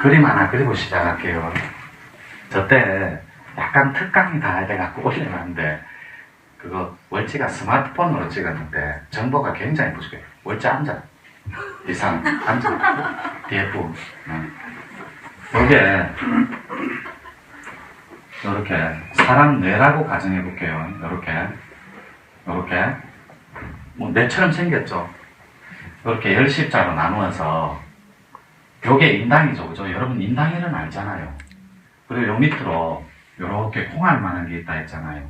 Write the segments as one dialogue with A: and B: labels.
A: 그림 하나 그리고 시작할게요. 저때 약간 특강이 다 돼갖고 올려놨는데 그거 월지가 스마트폰으로 찍었는데 정보가 굉장히 부족해. 월지 앉아. 이상 앉아. DF. 요게 요렇게 사람 뇌라고 가정해 볼게요. 요렇게 뭐 뇌처럼 생겼죠. 이렇게 10십자로 나누어서 요게 인당이죠. 그죠? 여러분 인당이는 알잖아요. 그리고 요 밑으로 요렇게 콩알 만한 게 있다 했잖아요.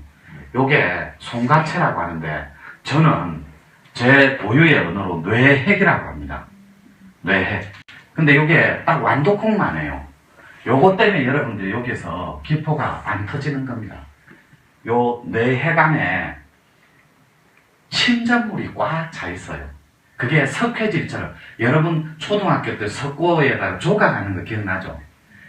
A: 요게 송가체라고 하는데 저는 제 고유의 언어로 뇌핵이라고 합니다. 뇌핵. 근데 요게 딱 완도콩만 해요. 요것 때문에 여러분들이 여기서 기포가 안 터지는 겁니다. 요 뇌핵 안에 침전물이 꽉 차 있어요. 그게 석회질처럼 여러분 초등학교 때 석고에다가 조각하는 거 기억나죠?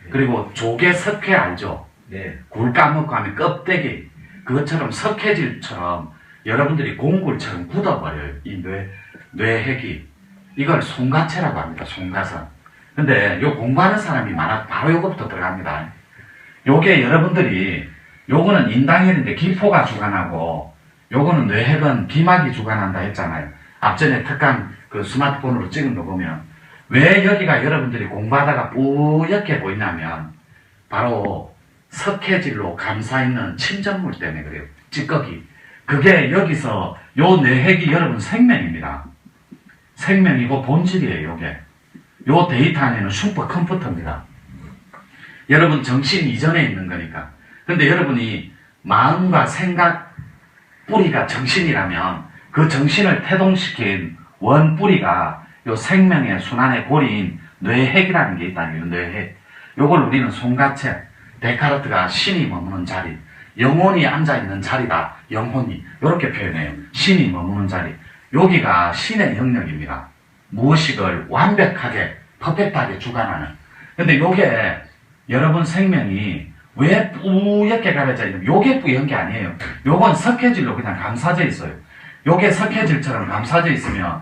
A: 그리고 조개 석회 알죠?
B: 네.
A: 굴 까먹고 하면 껍데기 그것처럼 석회질처럼 여러분들이 공굴처럼 굳어버려요. 이 뇌핵이. 이걸 송가체라고 합니다. 송가선. 근데 요 공부하는 사람이 많아 바로 요거부터 들어갑니다. 요게 여러분들이 요거는 인당혈인데 기포가 주관하고 요거는 뇌핵은 기막이 주관한다 했잖아요. 앞전에 특강 그 스마트폰으로 찍은 거 보면 왜 여기가 여러분들이 공부하다가 뿌옇게 보이냐면 바로 석회질로 감싸있는 침전물 때문에 그래요. 찌꺼기. 그게 여기서 요 뇌핵이 여러분 생명입니다. 생명이고 본질이에요. 요게. 요 데이터 안에는 슈퍼컴퓨터입니다. 여러분 정신 이전에 있는 거니까. 근데 여러분이 마음과 생각 뿌리가 정신이라면 그 정신을 태동시킨 원 뿌리가 요 생명의 순환의 고리인 뇌핵이라는 게 있다는 거예요. 뇌핵. 요걸 우리는 송가체, 데카르트가 신이 머무는 자리, 영혼이 앉아있는 자리다. 영혼이. 요렇게 표현해요. 신이 머무는 자리. 여기가 신의 영역입니다. 무의식을 완벽하게, 퍼펙트하게 주관하는. 근데 요게 여러분 생명이 왜 뿌옇게 가려져 있는, 요게 뿌연 게 아니에요. 요건 석회질로 그냥 감싸져 있어요. 요게 석회질처럼 감싸져 있으면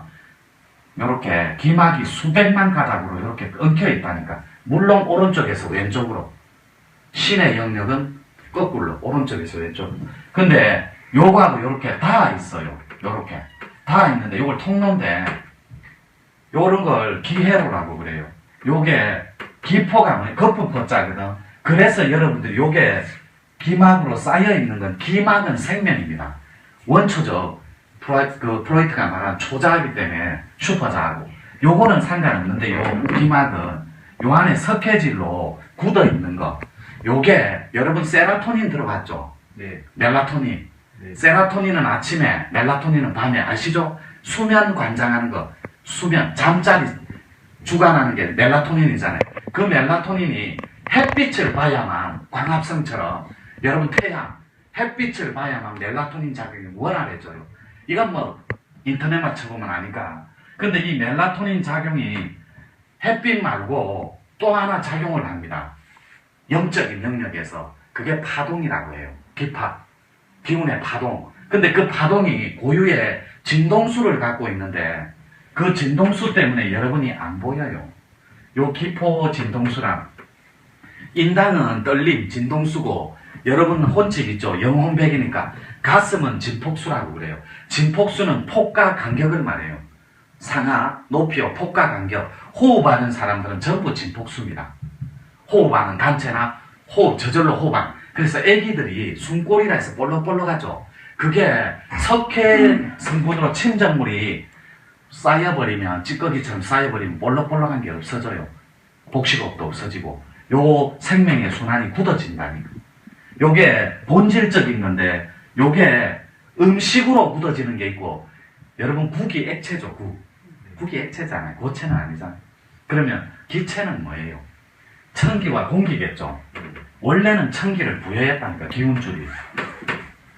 A: 요렇게 기막이 수백만 가닥으로 이렇게 엉켜 있다니까. 물론 오른쪽에서 왼쪽으로. 신의 영역은 거꾸로 오른쪽에서 왼쪽. 근데 요거하고 요렇게 다 있어요. 요렇게 다 있는데 요걸 통로인데 요런 걸 기회로라고 그래요. 요게 기포가 뭐예요? 거푸포자거든. 그래서 여러분들 요게 기막으로 쌓여 있는 건 기막은 생명입니다. 원초적 프로이트가 말한 초자이기 때문에 슈퍼자하고 요거는 상관없는데 요 기막은 요 안에 석회질로 굳어 있는 거. 요게 여러분 세라토닌 들어봤죠?
B: 네.
A: 멜라토닌.
B: 네.
A: 세라토닌은 아침에, 멜라토닌은 밤에. 아시죠? 수면 관장하는 거. 수면, 잠자리 주관하는 게 멜라토닌이잖아요. 그 멜라토닌이 햇빛을 봐야만 광합성처럼 여러분 태양, 햇빛을 봐야만 멜라토닌 작용이 원활해져요. 이건 뭐 인터넷만 쳐보면 아니까. 근데 이 멜라토닌 작용이 햇빛 말고 또 하나 작용을 합니다. 영적인 영역에서. 그게 파동이라고 해요. 기파. 기운의 파동. 근데 그 파동이 고유의 진동수를 갖고 있는데 그 진동수 때문에 여러분이 안 보여요. 요 기포 진동수랑 인당은 떨림, 진동수고 여러분 혼집 있죠? 영혼백이니까 가슴은 진폭수라고 그래요. 진폭수는 폭과 간격을 말해요. 상하, 높이와 폭과 간격. 호흡하는 사람들은 전부 진폭수입니다. 호흡하는 단체나 호흡, 저절로 호흡하는. 그래서 애기들이 숨골이라 해서 볼록볼록하죠. 그게 석회 성분으로 침전물이 쌓여버리면, 찌꺼기처럼 쌓여버리면 볼록볼록한 게 없어져요. 복식업도 없어지고 요 생명의 순환이 굳어진다니까. 요게 본질적인 건데 요게 음식으로 굳어지는 게 있고 여러분 국이 액체죠. 국이 액체잖아요. 고체는 아니잖아요. 그러면 기체는 뭐예요? 천기와 공기겠죠. 원래는 천기를 부여했다니까. 기운줄이.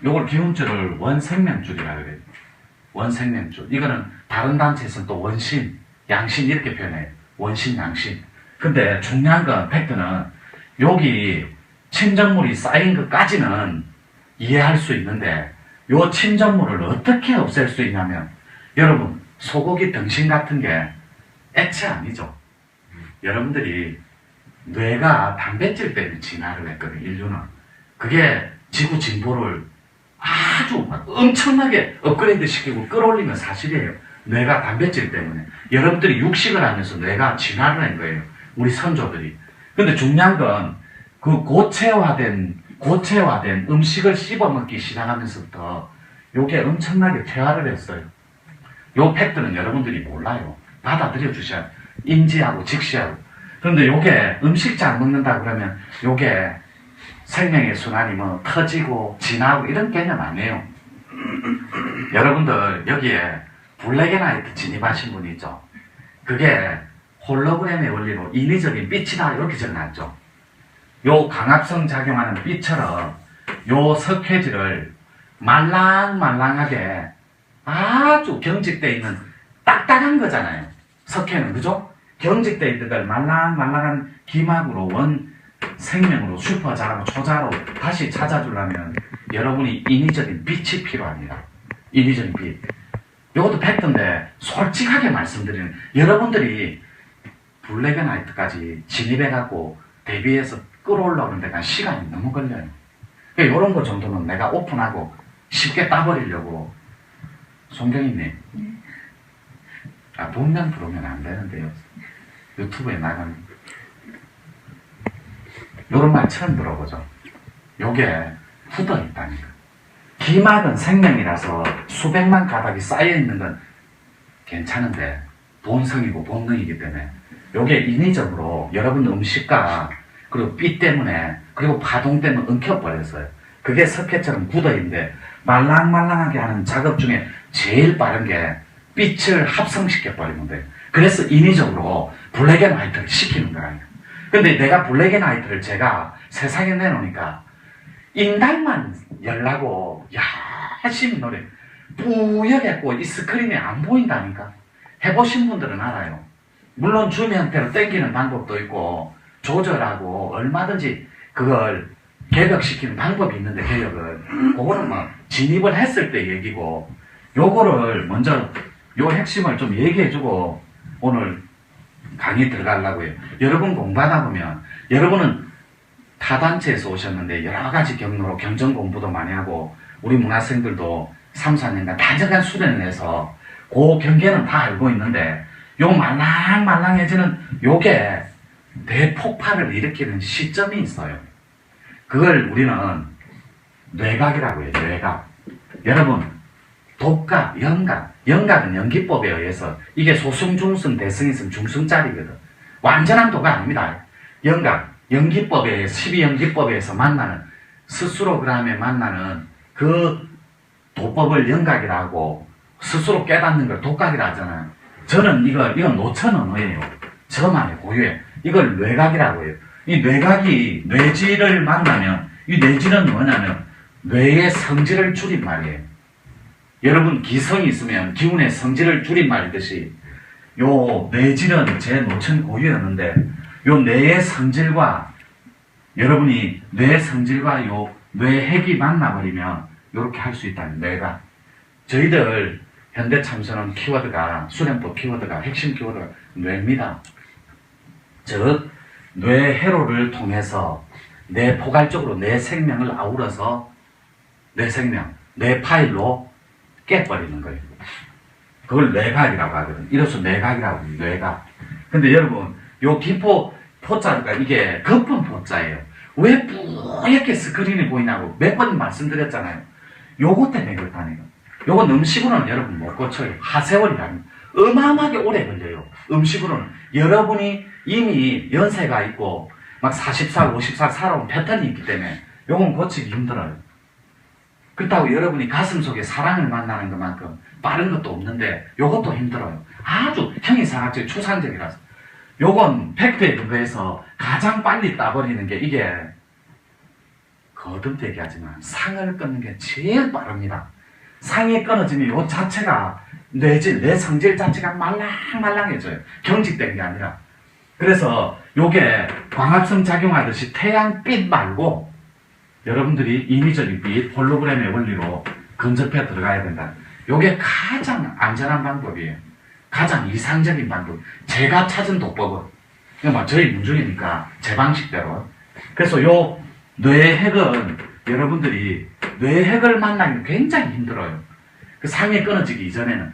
A: 요걸 기운줄을 원생명줄이라 그래요. 원생명줄. 이거는 다른 단체에서는 또 원신, 양신 이렇게 표현해요. 원신, 양신. 근데 중요한 건 팩트는 여기 침전물이 쌓인 것까지는 이해할 수 있는데 요 침전물을 어떻게 없앨 수 있냐면 여러분 소고기 등심 같은 게 액체 아니죠. 여러분들이 뇌가 단백질 때문에 진화를 했거든, 인류는. 그게 지구 진보를 아주 엄청나게 업그레이드 시키고 끌어올리는 사실이에요. 뇌가 단백질 때문에. 여러분들이 육식을 하면서 뇌가 진화를 한 거예요. 우리 선조들이. 근데 중요한 건 그 고체화된 음식을 씹어먹기 시작하면서부터 요게 엄청나게 퇴화를 했어요. 요 팩트는 여러분들이 몰라요. 받아들여 주셔야 인지하고 직시하고. 그런데 요게 음식 잘 먹는다 그러면 요게 생명의 순환이 뭐 터지고 진화하고 이런 개념 아니에요. 여러분들 여기에 블랙앤화이트 진입하신 분 있죠? 그게 홀로그램의 원리로 인위적인 빛이다 이렇게 적어놨죠. 요 강압성 작용하는 빛처럼 요 석회질을 말랑말랑하게 아주 경직되어 있는 딱딱한 거잖아요. 석회는 그죠? 경직되어 있는 걸 말랑말랑한 기막으로 원 생명으로 슈퍼자로 초자로 다시 찾아주려면 여러분이 인위적인 빛이 필요합니다. 인위적인 빛. 이것도 팩트인데 솔직하게 말씀드리는 여러분들이 블랙앤화이트까지 진입해갖고 대비해서 끌어올라오는 데가 시간이 너무 걸려요. 그러니까 이런 거 정도는 내가 오픈하고 쉽게 따버리려고. 송경이님, 본명 부르면 안 되는데요. 유튜브에 나가면 요런 말 처음 들어보죠. 요게 굳어 있다니까. 기막은 생명이라서 수백만 가닥이 쌓여있는 건 괜찮은데 본성이고 본능이기 때문에 요게 인위적으로 여러분 음식과 그리고 빛 때문에 그리고 파동 때문에 엉켜버렸어요. 그게 석회처럼 굳어있는데 말랑말랑하게 하는 작업 중에 제일 빠른 게 빛을 합성시켜버리면 돼요. 그래서 인위적으로 블랙앤화이트를 시키는 거예요. 근데 내가 블랙앤화이트를 제가 세상에 내놓으니까 인달만 열라고 열심히 노래 뿌옇겠고 이 스크린이 안 보인다니까. 해보신 분들은 알아요. 물론 줌 형태로 당기는 방법도 있고 조절하고 얼마든지 그걸 개벽시키는 방법이 있는데 개혁을 그거는 뭐 진입을 했을 때 얘기고 요거를 먼저 요 핵심을 좀 얘기해주고 오늘 강의 들어가려고 해요. 여러분 공부하다 보면 여러분은 타단체에서 오셨는데 여러가지 경로로 경전 공부도 많이 하고 우리 문학생들도 3, 4년간 다정한 수련을 해서 그 경계는 다 알고 있는데 요 말랑말랑해지는 요게 대폭발을 일으키는 시점이 있어요. 그걸 우리는 뇌각이라고 해요. 뇌각. 여러분 독각, 영각. 영각은 연기법에 의해서 이게 소승, 중승, 대승이승, 중승짜리거든. 완전한 도가 아닙니다. 영각, 연기법에 의해서 12연기법에 의해서 만나는 스스로 그 다음에 만나는 그 도법을 영각이라고 스스로 깨닫는 걸 독각이라 하잖아요. 저는 이건 노천 언어예요. 저만의 고유예요. 이걸 뇌각이라고 해요. 이 뇌각이 뇌질을 만나면 이 뇌질은 뭐냐면 뇌의 성질을 줄인 말이에요. 여러분 기성이 있으면 기운의 성질을 줄인 말이듯이 요 뇌질은 제 노천 고유였는데 요 뇌의 성질과 여러분이 뇌의 성질과 요 뇌핵이 만나버리면 요렇게 할 수 있다는 뇌가. 저희들 현대참선은 키워드가 수련법 키워드가 핵심 키워드가 뇌입니다. 즉 뇌 회로를 통해서 뇌 포괄적으로 뇌 생명을 아우러서 뇌 생명, 뇌 파일로 깨버리는 거예요. 그걸 뇌각이라고 하거든. 이래서 뇌각이라고 해요. 뇌각. 근데 여러분 요 기포 포자가 이게 거품 포자예요. 왜 뿌옇게 스크린이 보이냐고 몇 번 말씀드렸잖아요. 요거 때문에 그렇다니까. 요건 음식으로는 여러분 못 고쳐요. 하세월이라는 어마어마하게 오래 걸려요. 음식으로는 여러분이 이미 연세가 있고 막 40살, 50살 살아온 패턴이 있기 때문에 요건 고치기 힘들어요. 그렇다고 여러분이 가슴속에 사랑을 만나는 것만큼 빠른 것도 없는데 요것도 힘들어요. 아주 형이상학적 추상적이라서 요건 팩트에 근거해서 가장 빨리 따버리는 게 이게 거듭되게 하지만 상을 끊는 게 제일 빠릅니다. 상이 끊어지면 요 자체가 뇌질, 뇌 성질 자체가 말랑말랑해져요. 경직된 게 아니라. 그래서 요게 광합성 작용하듯이 태양빛 말고 여러분들이 인위적인 빛, 홀로그램의 원리로 근접해 들어가야 된다. 요게 가장 안전한 방법이에요. 가장 이상적인 방법. 제가 찾은 도법은 뭐 저희 문중이니까 제 방식대로. 그래서 요 뇌핵은 여러분들이 뇌핵을 만나기 굉장히 힘들어요. 그 상에 끊어지기 이전에는.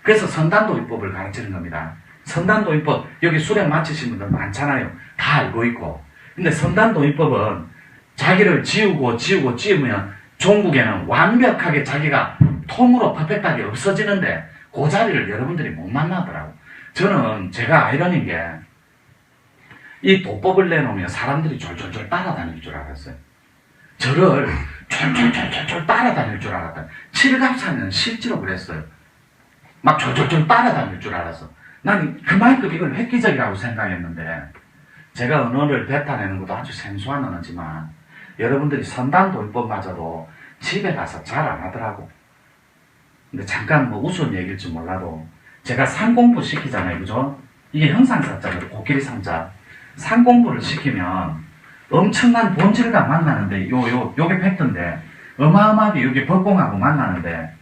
A: 그래서 선단도입법을 가르치는 겁니다. 선단도입법, 여기 수련 마치신 분들 많잖아요. 다 알고 있고. 근데 선단도입법은 자기를 지우면 종국에는 완벽하게 자기가 통으로 퍼펙트하게 없어지는데 그 자리를 여러분들이 못 만나더라고. 저는 제가 아이러니인 게 이 도법을 내놓으면 사람들이 졸졸졸 따라다닐 줄 알았어요. 저를 졸졸졸졸 따라다닐 줄 알았다. 칠갑사는 실제로 그랬어요. 막 졸졸졸 따라다닐 줄 알았어. 난 그만큼 이걸 획기적이라고 생각했는데 제가 언어를 뱉어내는 것도 아주 생소한 언어지만 여러분들이 선단도입법마저도 집에 가서 잘 안 하더라고. 근데 잠깐 뭐 우스운 얘기일지 몰라도 제가 산공부 시키잖아요. 그죠? 이게 형상사자예요. 코끼리 상자. 산공부를 시키면 엄청난 본질과 만나는데 요게 팩트인데 어마어마하게 요게 법공하고 만나는데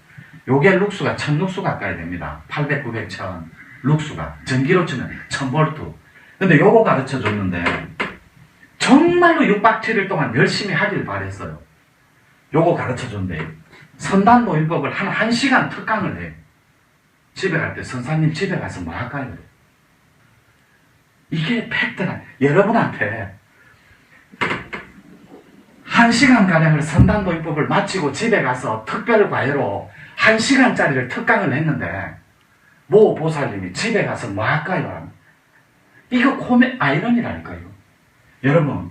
A: 요게 룩수가 1000룩수 가까이 됩니다. 800, 900, 1000 룩수가 전기로 치면 1000볼트. 근데 요거 가르쳐 줬는데 정말로 6박 7일 동안 열심히 하길 바랬어요. 요거 가르쳐 줬는데 선단노인법을 한 1시간 특강을 해. 집에 갈 때 선사님 집에 가서 뭐 할까요? 이게 팩트라. 여러분한테 1시간가량을 선단노인법을 마치고 집에 가서 특별 과외로 1시간짜리를 특강을 했는데 모 보살님이 집에 가서 뭐 할까요? 이거 아이러니라니까요. 여러분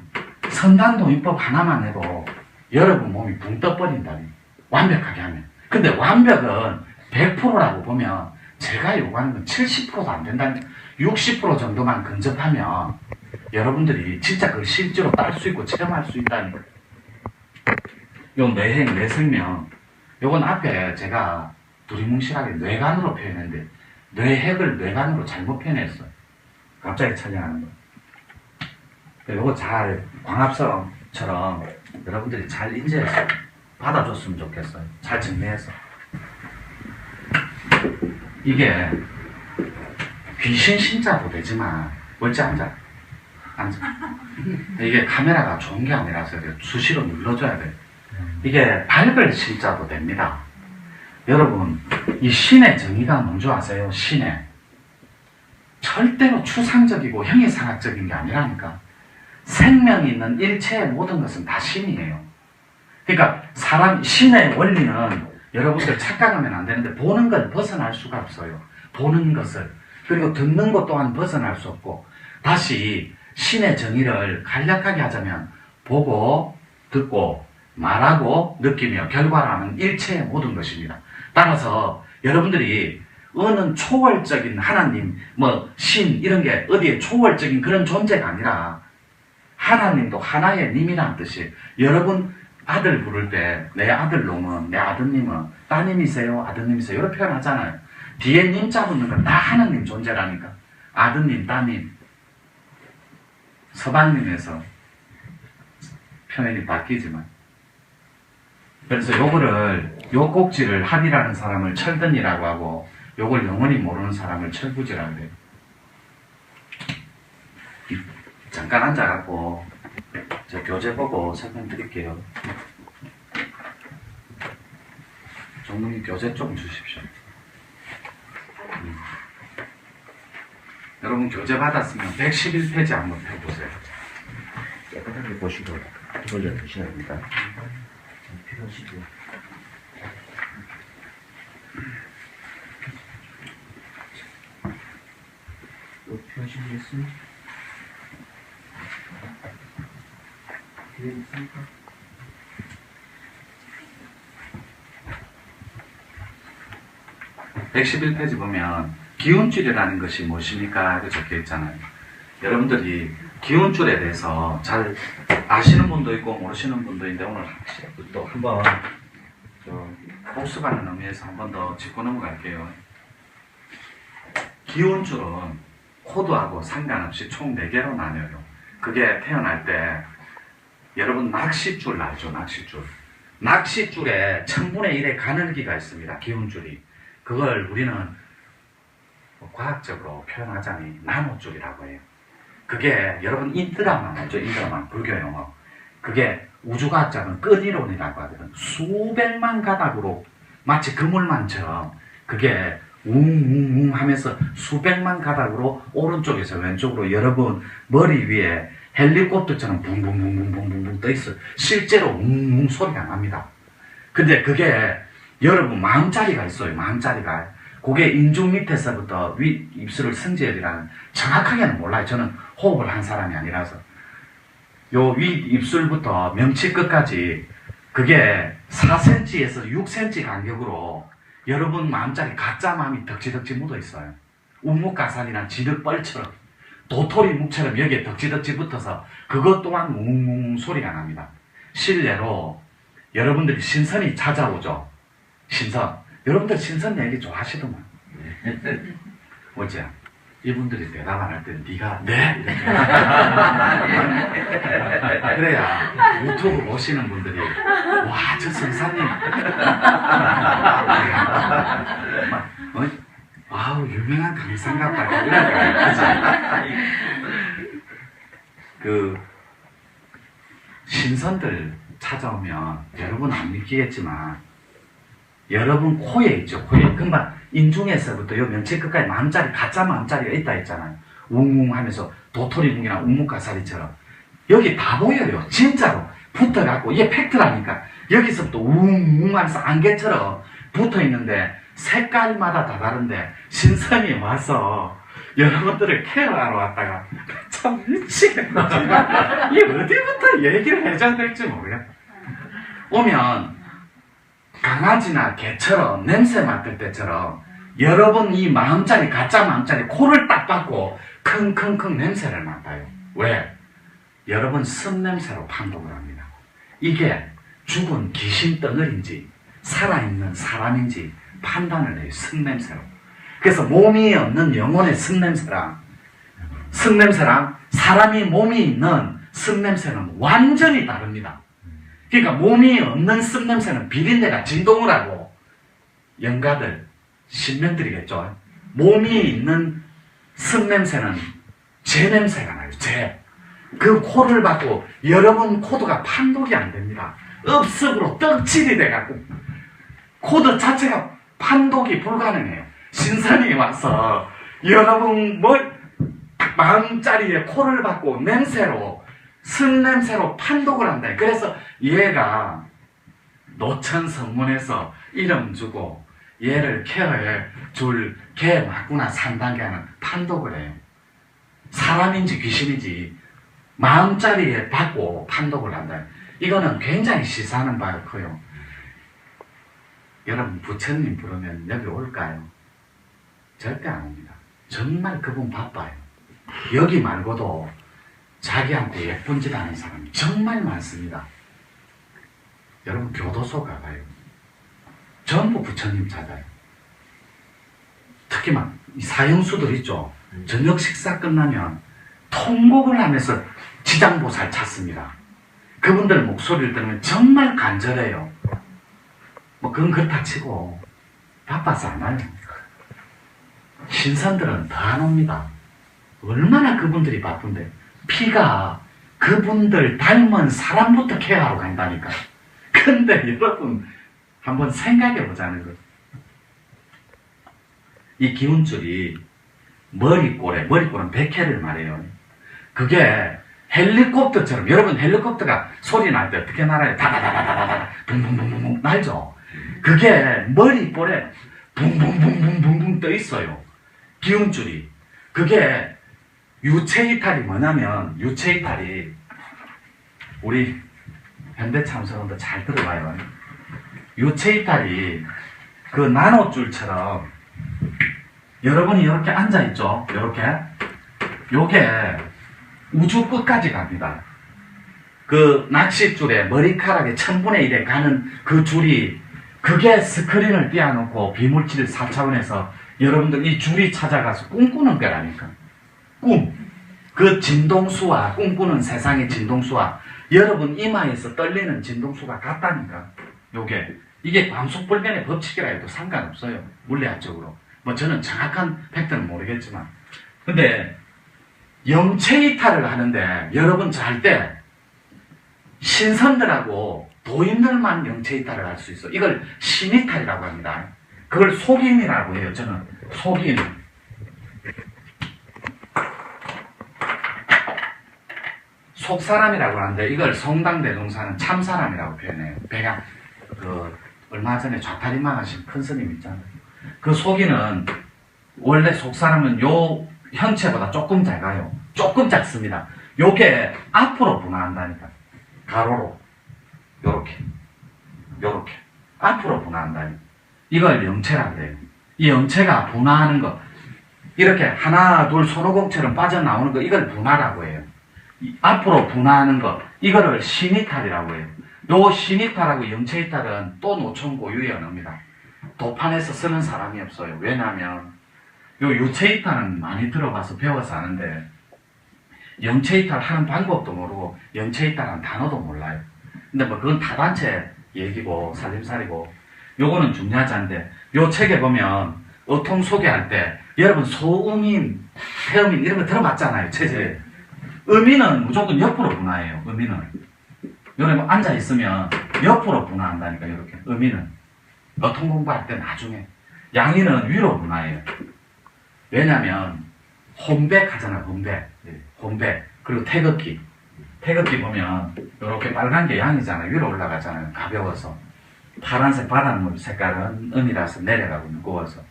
A: 선단노인법 하나만 해도 여러분 몸이 붕 떠버린다니. 완벽하게 하면. 근데 완벽은 100%라고 보면 제가 요구하는 건 70%도 안 된다니. 60% 정도만 근접하면 여러분들이 진짜 그걸 실제로 딸 수 있고 체험할 수 있다니까. 요 뇌행, 뇌생명 요건 앞에 제가 두리뭉실하게 뇌간으로 표현했는데 뇌핵을 뇌간으로 잘못 표현했어요. 갑자기 촬영하는 거. 요거 잘 광합성처럼 여러분들이 잘 인지해서 받아줬으면 좋겠어요. 잘 정리해서. 이게 귀신 신자도 되지만 멀지 앉아. 이게 카메라가 좋은 게 아니라서 수시로 눌러줘야 돼요. 이게 밝을 신자도 됩니다. 여러분 이 신의 정의가 뭔지 아세요? 신의 절대로 추상적이고 형이상학적인 게 아니라니까. 생명이 있는 일체의 모든 것은 다 신이에요. 그러니까 신의 원리는 여러분들 착각하면 안 되는데 보는 걸 벗어날 수가 없어요. 보는 것을. 그리고 듣는 것 또한 벗어날 수 없고 다시 신의 정의를 간략하게 하자면 보고 듣고 말하고 느끼며 결과라는 일체의 모든 것입니다. 따라서 여러분들이 어느 초월적인 하나님, 신 이런 게 어디에 초월적인 그런 존재가 아니라 하나님도 하나의 님이라는 뜻이 여러분 아들 부를 때 내 아들 놈은 내 아드님은 따님이세요 아드님이세요 이렇게 표현하잖아요. 뒤에 님자 붙는 건 다 하나님 존재라니까. 아드님 따님 서방님에서 표현이 바뀌지만 그래서 요 꼭지를 합이라는 사람을 철든이라고 하고 요걸 영원히 모르는 사람을 철부지라고 해요. 잠깐 앉아갖고 저 교재 보고 설명드릴게요. 종문이 교재 좀 주십시오. 여러분 교재 받았으면 111페이지 한번 펴보세요.
B: 깨끗하게 보시고 돌려 주셔야 됩니다. 필요하시죠? 또 필요하신 게 있습니까? 있습니까?
A: (111페이지) 보면 기운줄이라는 것이 무엇입니까? 이렇게 적혀 있잖아요. 여러분들이 기운줄에 대해서 잘 아시는 분도 있고 모르시는 분도 있는데 오늘 또 한번 복습하는 의미에서 한번 더 짚고 넘어갈게요. 기운줄은 코드하고 상관없이 총 4개로 나뉘어요. 그게 태어날 때 여러분 낚싯줄 알죠? 낚싯줄에 1000분의 1의 가늘기가 있습니다. 기운줄이. 그걸 우리는 과학적으로 표현하자니 나노줄이라고 해요. 그게 여러분 인드라만 알죠? 인드라만 불교 용어. 그게 우주과학자는 끈이론이라고 하거든. 수백만 가닥으로 마치 그물망처럼 그게 웅웅웅 하면서 수백만 가닥으로 오른쪽에서 왼쪽으로 여러분 머리 위에 헬리콥터처럼 붕붕붕붕붕붕붕 떠 있어요. 실제로 웅웅 소리가 납니다. 근데 그게 여러분 마음자리가 있어요. 마음자리가. 그게 인중 밑에서부터 위 입술을 승지혈이라는 정확하게는 몰라요. 저는 호흡을 한 사람이 아니라서. 요 위 입술부터 명치 끝까지 그게 4cm에서 6cm 간격으로 여러분 마음자리 가짜 마음이 덕지덕지 묻어 있어요. 우묵가산이나 지득벌처럼 도토리 묵처럼 여기에 덕지덕지 붙어서 그것 또한 웅웅 소리가 납니다. 실례로 여러분들이 신선이 찾아오죠. 신선. 여러분들 신선 얘기 좋아하시더만. 어째 이분들이 대답 안 할 때 네가 네? 그래야 유튜브 보시는 분들이 와 저 선사님 아우 유명한 강사 같다 이런 그 신선들 찾아오면 여러분 안 믿기겠지만 여러분 코에 있죠. 코에 금방 인중에서부터 요 명치 끝까지 마음자리 가짜 마음자리가 있다 했잖아요. 웅웅 하면서 도토리묵이나 우묵가사리처럼 여기 다 보여요. 진짜로 붙어갖고 이게 팩트라니까 여기서부터 웅웅 하면서 안개처럼 붙어있는데 색깔마다 다 다른데 신선이 와서 여러분들을 케어하러 왔다가 참 미치겠다. 정말 이 어디부터 얘기를 해줘야 될지 모르겠다. 오면 강아지나 개처럼 냄새 맡을 때처럼 여러분 이 마음자리 가짜 마음자리 코를 딱 받고 킁킁킁 냄새를 맡아요. 왜? 여러분 숨냄새로 판독을 합니다. 이게 죽은 귀신 덩어리인지 살아있는 사람인지 판단을 해요. 숨냄새로. 그래서 몸이 없는 영혼의 숨냄새랑 사람이 몸이 있는 숨냄새는 완전히 다릅니다. 그러니까 몸이 없는 숨냄새는 비린내가 진동을 하고 영가들, 신명들이겠죠. 몸이 있는 숨냄새는 재 냄새가 나요. 재. 그 코를 받고 여러분 코드가 판독이 안 됩니다. 읍습으로 떡칠이 돼갖고 코드 자체가 판독이 불가능해요. 신선이 와서 여러분 마음자리에 코를 받고 냄새로 숨냄새로 판독을 한다. 그래서 얘가 노천 성문에서 이름 주고 얘를 케어해 줄 개 맞구나 3단계 하는 판독을 해요. 사람인지 귀신인지 마음자리에 받고 판독을 한다. 이거는 굉장히 시사하는 바가 커요. 여러분 부처님 부르면 여기 올까요? 절대 안 옵니다. 정말 그분 바빠요. 여기 말고도 자기한테 예쁜 짓 하는 사람이 정말 많습니다. 여러분 교도소 가봐요. 전부 부처님 찾아요. 특히 막 사형수들 있죠. 저녁 식사 끝나면 통곡을 하면서 지장보살 찾습니다. 그분들 목소리를 들으면 정말 간절해요. 뭐 그건 그렇다 치고 바빠서 안 와요. 신선들은 더 안 옵니다. 얼마나 그분들이 바쁜데 피가 그분들 닮은 사람부터 케어하러 간다니까. 근데 여러분 한번 생각해 보자는 거예요. 이 기운줄이 머리꼴은 백회를 말해요. 그게 헬리콥터처럼 여러분 헬리콥터가 소리 날 때 어떻게 날아요? 다다다다다다 붕붕붕붕붕 날죠. 그게 머리꼴에 붕붕붕붕붕붕 떠 있어요. 기운줄이. 그게 유체이탈이 뭐냐면 유체이탈이 우리 현대참선원도 잘 들어봐요. 유체이탈이 그 나노줄처럼 여러분이 이렇게 앉아있죠. 이렇게 요게 우주 끝까지 갑니다. 그 낚싯줄에 머리카락에 1000분의 1에 가는 그 줄이 그게 스크린을 띄워놓고 비물질 4차원에서 여러분들 이 줄이 찾아가서 꿈꾸는 거라니까. 꿈. 그 진동수와 꿈꾸는 세상의 진동수와 여러분 이마에서 떨리는 진동수가 같다니까. 이게 광속불변의 법칙이라 해도 상관없어요. 물리학적으로. 뭐 저는 정확한 팩트는 모르겠지만. 근데 영체 이탈을 하는데 여러분 잘 때 신선들하고 도인들만 영체 이탈을 할 수 있어. 이걸 신이탈이라고 합니다. 그걸 속인이라고 해요. 저는 속인. 속사람이라고 하는데 이걸 성당대동사는 참사람이라고 표현해요. 배가 얼마 전에 좌탈이만 하신 큰 스님 있잖아요. 그 속인은 원래 속사람은 요 현체보다 조금 작아요. 조금 작습니다. 요게 앞으로 분화한다니까. 가로로 요렇게 앞으로 분화한다니까. 이걸 영체라고 해요. 이 영체가 분화하는 거, 이렇게 하나 둘 손오공처럼 빠져나오는 거, 이걸 분화라고 해요. 앞으로 분화하는 것, 이거를 신이탈이라고 해요. 요 신이탈하고 영체이탈은 또 노천 고유의 언어입니다. 도판에서 쓰는 사람이 없어요. 왜냐하면 요 유체이탈은 많이 들어봐서 배워서 아는데 영체이탈 하는 방법도 모르고 영체이탈하는 단어도 몰라요. 근데 뭐 그건 다단체 얘기고 살림살이고, 요거는 중요하지 않은데 요 책에 보면 어통 소개할 때 여러분 소음인, 태음인 이런 거 들어봤잖아요. 체질에. 음인은 무조건 옆으로 분화해요. 음인은. 여러분 앉아있으면 옆으로 분화한다니까. 이렇게 음인은 어통 공부할 때 나중에. 양인은 위로 분화해요. 왜냐면 혼백 하잖아. 혼백. 그리고 태극기 보면 이렇게 빨간 게 양이잖아요. 위로 올라가잖아요. 가벼워서. 파란색 바닷물 색깔은 음이라서 내려가고 무거워서.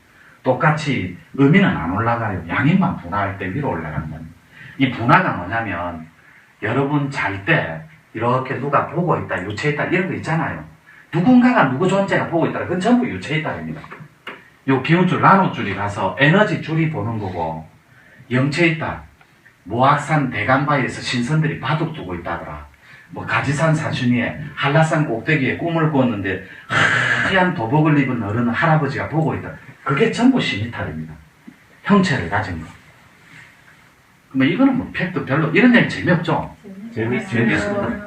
A: 똑같이 음인은 안 올라가요. 양인만 분화할 때 위로 올라간다. 이 분화가 뭐냐면 여러분 잘 때 이렇게 누가 보고 있다, 유체이탈 이런 거 있잖아요. 누군가가 누구 존재가 보고 있다. 그건 전부 유체이탈입니다. 요 기운줄, 나노줄이 가서 에너지 줄이 보는 거고, 영체이탈, 모악산 대간바위에서 신선들이 바둑 두고 있다더라. 뭐 가지산 사춘위에 한라산 꼭대기에 꿈을 꾸었는데 하얀 도복을 입은 어른 할아버지가 보고 있다. 그게 전부 신이탈입니다. 형체를 가진 거. 뭐 이거는 뭐 팩도 별로 이런 얘기 재미없죠? 재미있습니다.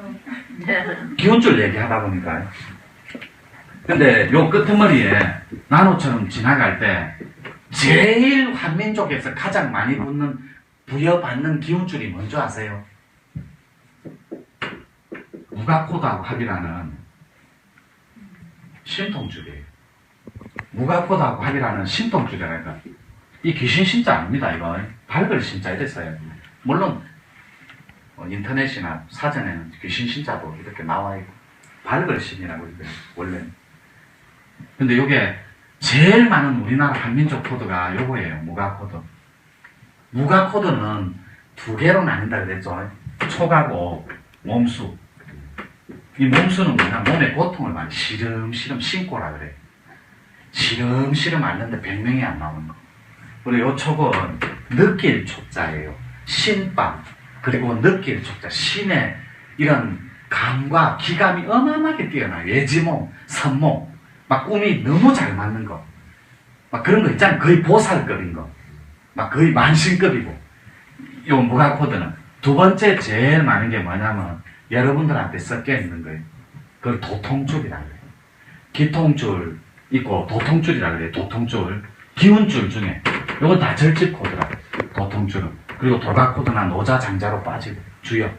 A: 기운줄 얘기하다 보니까요. 근데 요 끄트머리에 나노처럼 지나갈 때 제일 한민족에서 가장 많이 부여받는 기운줄이 뭔지 아세요? 무가코드하고 합이라는 신통줄이에요. 무가코드하고 합이라는 신통줄이라니까. 이 귀신 신자 아닙니다. 이거 밝을 신자 이랬어요. 물론 인터넷이나 사전에는 귀신 신자도 이렇게 나와 있고 밝을 신이라고 이래요. 원래는. 근데 이게 제일 많은 우리나라 한민족 코드가 요거예요. 무가코드. 무가코드는 두 개로 나뉜다 그랬죠. 촉하고 몸수. 이 몸수는 뭐냐, 몸의 고통을 많이 시름시름 신고라 그래요. 시름시름 앓는데 100명이 안 나오는 거. 그리고 요 촉은 느낄 촉자예요. 신방, 그리고 느낄 촉자. 신의 이런 감과 기감이 어마어마하게 뛰어나요. 예지몽, 선몽, 막 꿈이 너무 잘 맞는 거. 막 그런 거 있잖아요. 거의 보살급인 거. 막 거의 만신급이고. 요 무가코드는 두 번째 제일 많은 게 뭐냐면 여러분들한테 섞여 있는 거예요. 그걸 도통줄이라고 해요. 기통줄 있고 도통줄이라고 그래요. 도통줄. 기운줄 중에 요건 다 절집 코드라. 도통줄은. 그리고 돌각코드나 노자 장자로 빠지고 주역.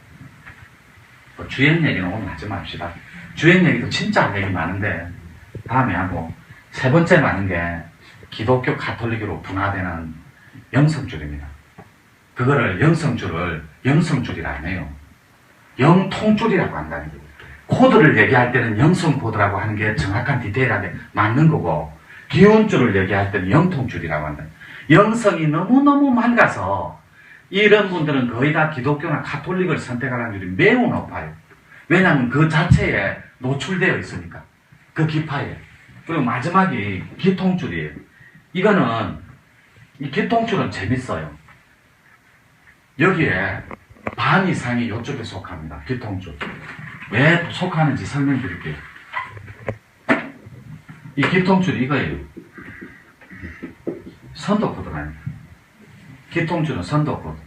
A: 뭐 주역 얘기는 오늘 하지 맙시다. 주역 얘기도 진짜 할 얘기 많은데 다음에 하고, 세 번째 많은 게 기독교 가톨릭으로 분화되는 영성줄입니다. 그거를 영성줄이라 하네요. 영통줄이라고 한다는 거예요. 코드를 얘기할 때는 영성 코드라고 하는 게 정확한 디테일하게 맞는 거고, 기운줄을 얘기할 때는 영통줄이라고 한다. 영성이 너무너무 맑아서 이런 분들은 거의 다 기독교나 가톨릭을 선택하는 확률이 매우 높아요. 왜냐하면 그 자체에 노출되어 있으니까. 그 기파에. 그리고 마지막이 기통줄이에요. 이거는, 이 기통줄은 재밌어요. 여기에 반 이상이 이쪽에 속합니다. 기통줄. 왜 속하는지 설명드릴게요. 이 기통줄이 이거예요. 선도코드가 아닙니다. 기통줄은 선도코드.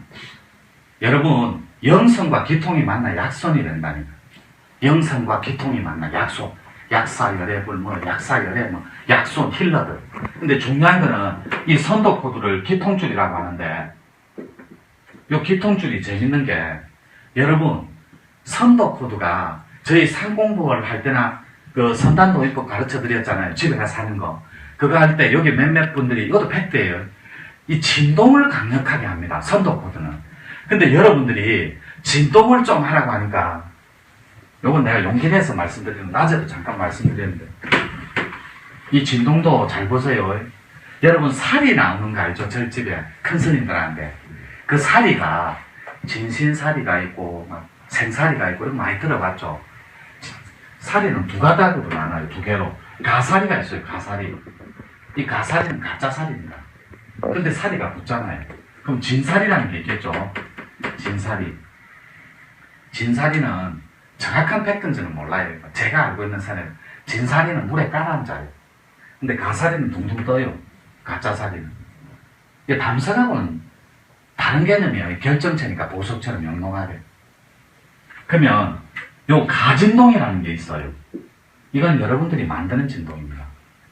A: 여러분, 영성과 기통이 만나 약손이 된다니까. 영성과 기통이 만나 약손. 약사열애불, 약사열애, 약손, 힐러들. 근데 중요한 거는 이 선도코드를 기통줄이라고 하는데, 요 기통줄이 재밌는 게, 여러분, 선도 코드가 저희 상공부를 할 때나 그 선단도입법 가르쳐 드렸잖아요. 집에 가서 하는 거. 그거 할 때 여기 몇몇 분들이, 이것도 팩트예요. 이 진동을 강력하게 합니다. 선도 코드는. 근데 여러분들이 진동을 좀 하라고 하니까, 요건 내가 용기 내서 말씀드리는, 낮에도 잠깐 말씀드렸는데, 이 진동도 잘 보세요. 여러분, 살이 나오는 거 알죠? 저희 집에 큰 스님들한테. 그 사리가, 진신사리가 있고, 막 생사리가 있고, 이런 거 많이 들어봤죠? 사리는 두 가닥으로 나눠요, 두 개로. 가사리가 있어요, 가사리. 이 가사리는 가짜사리입니다. 근데 사리가 붙잖아요. 그럼 진사리라는 게 있겠죠? 진사리. 진사리는 정확한 팩트인지는 몰라요. 제가 알고 있는 사례는 진사리는 물에 가라앉아요. 근데 가사리는 둥둥 떠요. 가짜사리는. 이 담석하고는 다른 개념이에요. 결정체니까 보석처럼 영롱하게. 그러면 요 가진동이라는 게 있어요. 이건 여러분들이 만드는 진동입니다.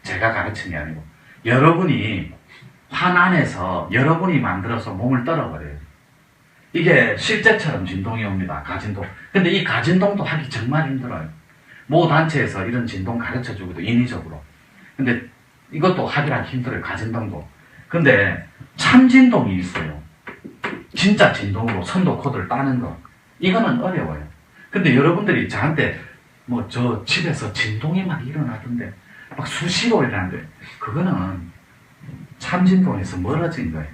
A: 제가 가르친 게 아니고. 여러분이 환 안에서 여러분이 만들어서 몸을 떨어버려요. 이게 실제처럼 진동이 옵니다. 가진동. 근데 이 가진동도 하기 정말 힘들어요. 모 단체에서 이런 진동 가르쳐주고도 인위적으로. 근데 이것도 하기가 힘들어요. 가진동도. 근데 참진동이 있어요. 진짜 진동으로 선도 코드를 따는 거. 이거는 어려워요. 근데 여러분들이 저한테 뭐 저 집에서 진동이 막 일어나던데 막 수시로 일어나는데 그거는 참진동에서 멀어진 거예요.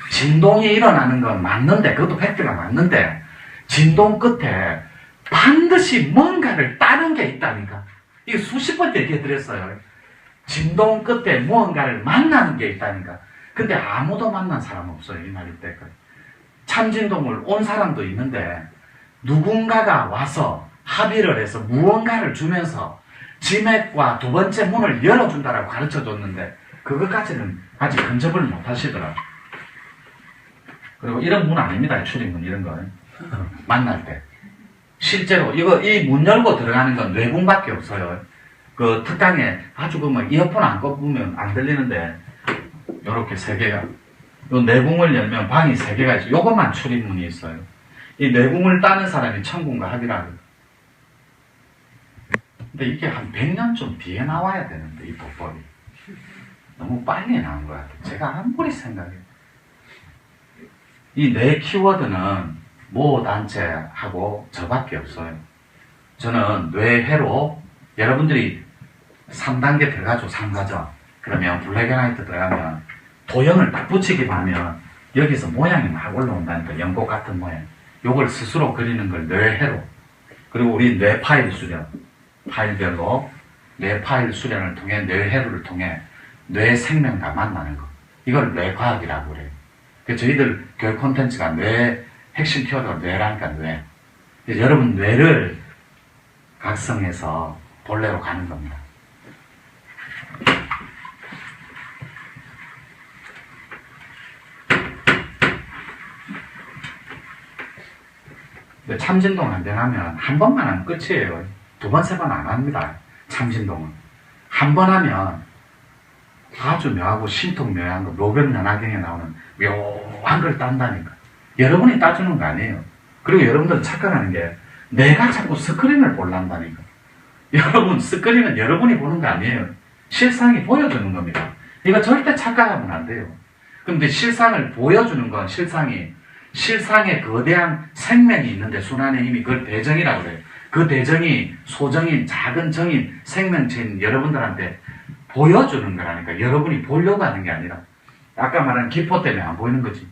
A: 진동이 일어나는 건 맞는데, 그것도 팩트가 맞는데, 진동 끝에 반드시 뭔가를 따는 게 있다니까. 이거 수십 번 얘기해 드렸어요. 진동 끝에 무언가를 만나는 게 있다니까. 근데 아무도 만난 사람 없어요, 이 말 때까지. 참진동을 온 사람도 있는데, 누군가가 와서 합의를 해서 무언가를 주면서 지맥과 두 번째 문을 열어준다라고 가르쳐 줬는데, 그것까지는 아직 근접을 못 하시더라. 그리고 이런 문 아닙니다. 출입문 이런 거. 만날 때. 실제로 이 문 열고 들어가는 건 뇌공밖에 없어요. 그 특강에 아주 그 뭐 이어폰 안 꼽으면 안 들리는데 요렇게 세 개가. 요 내궁을 열면 방이 세 개가 있어요. 요것만 출입문이 있어요. 이 내궁을 따는 사람이 천군과 합이라고. 근데 이게 한 100년쯤 뒤에 나와야 되는데 이 법법이. 너무 빨리 나온 것 같아요. 제가 아무리 생각해요. 이 네 키워드는 모 단체하고 저밖에 없어요. 저는 뇌회로 여러분들이 3단계 들어가죠. 3과정. 그러면 블랙앤화이트 들어가면 도형을 딱 붙이기만 하면 여기서 모양이 막 올라온다니까. 연꽃 같은 모양. 요걸 스스로 그리는 걸 뇌회로. 그리고 우리 뇌 파일 수련. 파일별로 뇌 파일 수련을 통해 뇌회로를 통해 뇌 생명과 만나는 거. 이걸 뇌과학이라고 그래요. 저희들 교육 콘텐츠가 뇌, 핵심 키워드가 뇌라니까 뇌. 여러분 뇌를 각성해서 본래로 가는 겁니다. 근데 참진동 안 되면 한 번만 하면 끝이에요. 두 번, 세 번 안 합니다. 참진동은. 한 번 하면 아주 묘하고 신통묘한 거, 노변 연화경에 나오는 묘한 걸 딴다니까. 여러분이 따주는 거 아니에요. 그리고 여러분들은 착각하는 게 내가 자꾸 스크린을 볼란다니까. 여러분 스크린은 여러분이 보는 거 아니에요. 실상이 보여주는 겁니다. 이거 절대 착각하면 안 돼요. 근데 실상을 보여주는 건 실상에 거대한 생명이 있는데 순환의 힘이 그걸 대정이라고 그래요. 그 대정이 소정인 작은 정인 생명체인 여러분들한테 보여주는 거라니까. 여러분이 보려고 하는 게 아니라 아까 말한 기포 때문에 안 보이는 거지.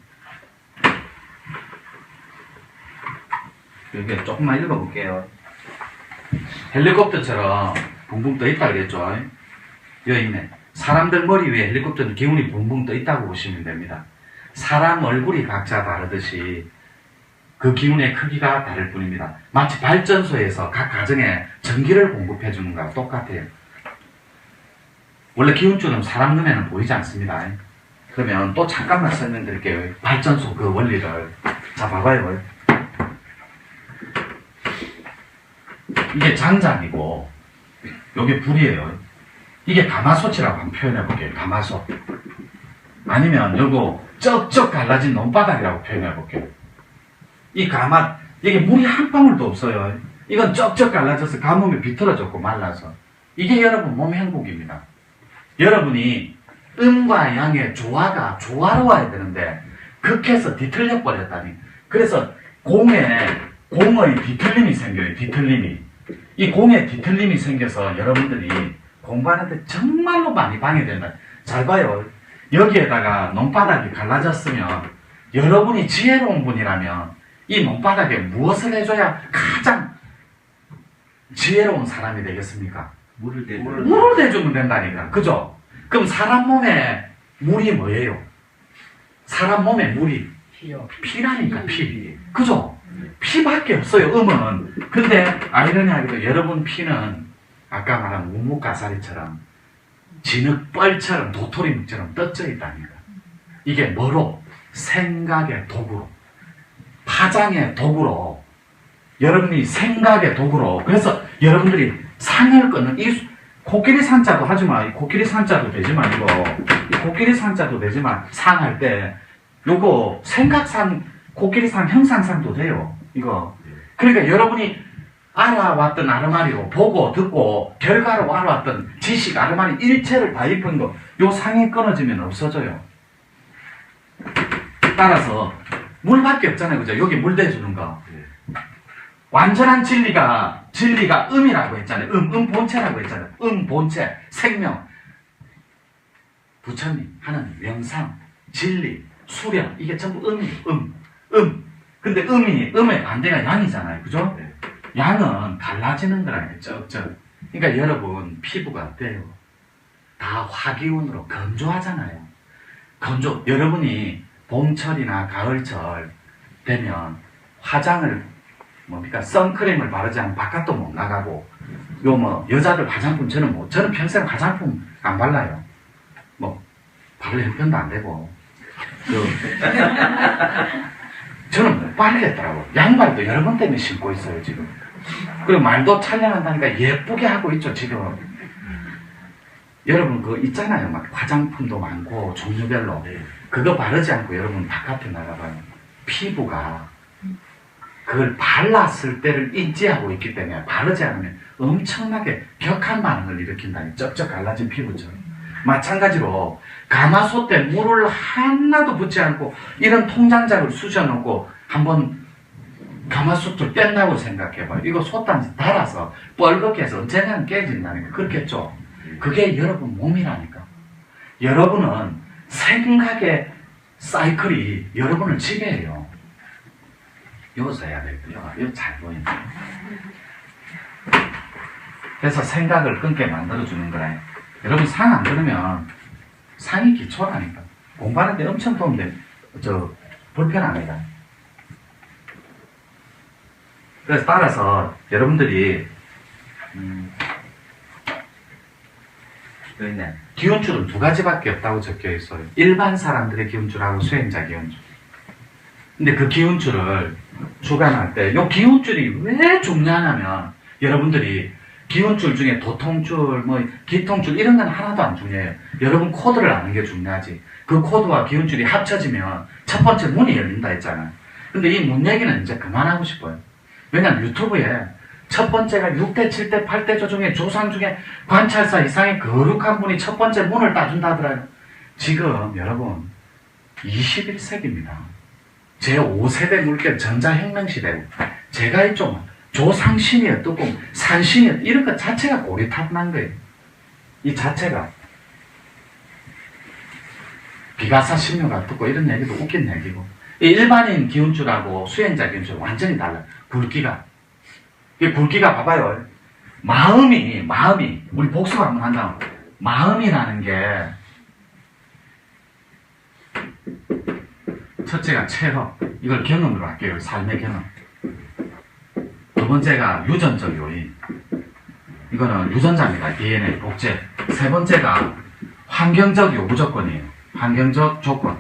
A: 이게 조금만 읽어볼게요. 헬리콥터처럼 붕붕 떠 있다 그랬죠. 여기 있네. 사람들 머리 위에 헬리콥터는 기운이 붕붕 떠 있다고 보시면 됩니다. 사람 얼굴이 각자 다르듯이 그 기운의 크기가 다를 뿐입니다. 마치 발전소에서 각 가정에 전기를 공급해 주는 거와 똑같아요. 원래 기운줄은 사람 눈에는 보이지 않습니다. 그러면 또 잠깐만 설명드릴게요. 발전소 그 원리를. 자, 봐봐요. 이게 장작이고 요게 불이에요. 이게 가마솥이라고 한번 표현해 볼게요. 가마솥. 아니면 요거 쩍쩍 갈라진 논바닥이라고 표현해 볼게요. 이 가마, 이게 물이 한 방울도 없어요. 이건 쩍쩍 갈라져서 가뭄에 비틀어졌고 말라서. 이게 여러분 몸의 행복입니다. 여러분이 음과 양의 조화가 조화로워야 되는데 극해서 뒤틀려 버렸다니. 그래서 공의 뒤틀림이 생겨요. 뒤틀림이. 이 공의 뒤틀림이 생겨서 여러분들이 공부하는데 정말로 많이 방해된다. 잘 봐요. 여기에다가 논바닥이 갈라졌으면 여러분이 지혜로운 분이라면 이 논바닥에 무엇을 해줘야 가장 지혜로운 사람이 되겠습니까?
B: 물을
A: 대주면 된다니까. 그죠? 그럼 사람 몸에 물이 뭐예요? 사람 몸에 물이 피라니까, 피. 그죠? 피밖에 없어요, 음은. 근데 아이러니하게도 여러분 피는 아까 말한 묵묵가사리처럼 진흙벌처럼 도토리묵처럼 떠져 있다니까. 이게 뭐로? 생각의 도구로, 파장의 도구로, 여러분이 생각의 도구로. 그래서 여러분들이 상을 끊는 이 코끼리 산자도 하지만, 코끼리 산자도 되지만, 이 코끼리 산자도 되지만 상할 때 요거 생각상, 코끼리상, 형상상도 돼요. 이거. 그러니까 여러분이 알아왔던 아르마리로 보고 듣고 결과로 알아왔던 지식 아르마리 일체를 다 입은 거, 요 상이 끊어지면 없어져요. 따라서 물밖에 없잖아요. 그죠? 여기 물 대주는 거. 완전한 진리가 음이라고 했잖아요. 본체라고 했잖아요. 본체, 생명. 부처님, 하나님, 명상, 진리, 수령, 이게 전부 음이에요. 근데 음의 반대가 양이잖아요. 그죠? 양은 갈라지는 거라니까, 쩍쩍. 그러니까 여러분, 피부가 어때요? 다 화기운으로 건조하잖아요. 여러분이 봄철이나 가을철 되면 화장을, 선크림을 바르지 않으면 바깥도 못 나가고, 여자들 화장품, 저는 평생 화장품 안 발라요. 바를 형편도 안 되고. 저는 못 바르겠더라고. 양말도 여러 번 때문에 신고 있어요, 지금. 그리고 말도 촬영한다니까 예쁘게 하고 있죠, 지금. 여러분, 있잖아요. 막 화장품도 많고, 종류별로. 그거 바르지 않고 여러분 바깥에 나가봐요. 피부가 그걸 발랐을 때를 인지하고 있기 때문에 바르지 않으면 엄청나게 격한 반응을 일으킨다니. 쩍쩍 갈라진 피부처럼. 마찬가지로 가마솥 때 물을 하나도 붓지 않고 이런 통장작을 쑤셔놓고 한번 가마솥을 뺀다고 생각해봐요. 이거 솥단지 달아서 뻘겋게 해서 언젠가는 깨진다니까. 그렇겠죠? 그게 여러분 몸이라니까. 여러분은 생각의 사이클이 여러분을 지배해요. 여기서 해야 되겠고요. 이거 잘 보인다. 그래서 생각을 끊게 만들어주는 거라. 여러분 상 안 들으면 상이 기초라니까. 공부하는데 엄청 도움돼. 불편합니다. 그래서 따라서 여러분들이 기운줄은 두 가지밖에 없다고 적혀 있어요. 일반 사람들의 기운줄하고 수행자 기운줄. 근데 그 기운줄을 주관할 때, 요 기운줄이 왜 중요하냐면, 여러분들이 기운줄 중에 도통줄, 기통줄 이런 건 하나도 안 중요해요. 여러분 코드를 아는 게 중요하지. 그 코드와 기운줄이 합쳐지면 첫 번째 문이 열린다 했잖아요. 근데 이 문 얘기는 이제 그만하고 싶어요. 왜냐면 유튜브에 첫 번째가 6대, 7대, 8대 조중에 조상 중에 관찰사 이상의 거룩한 분이 첫 번째 문을 따준다 하더라고요. 지금 여러분 21세기입니다. 제5세대 물결 전자혁명 시대고, 제가 이쪽 조상신이 어떻고 산신이 어떻고 이런 것 자체가 고리타분한 거예요. 이 자체가 비가사 신묘가 어떻고 이런 얘기도 웃긴 얘기고, 일반인 기운줄하고 수행자 기운줄 완전히 달라요. 굵기가. 이 굵기가 봐봐요. 마음이 우리 복습 한번 한다면 마음이라는 게 첫째가 체험, 이걸 경험으로 할게요. 삶의 경험. 두 번째가 유전적 요인, 이거는 유전자입니다. DNA, 복제. 세 번째가 환경적 요구 조건이에요. 환경적 조건.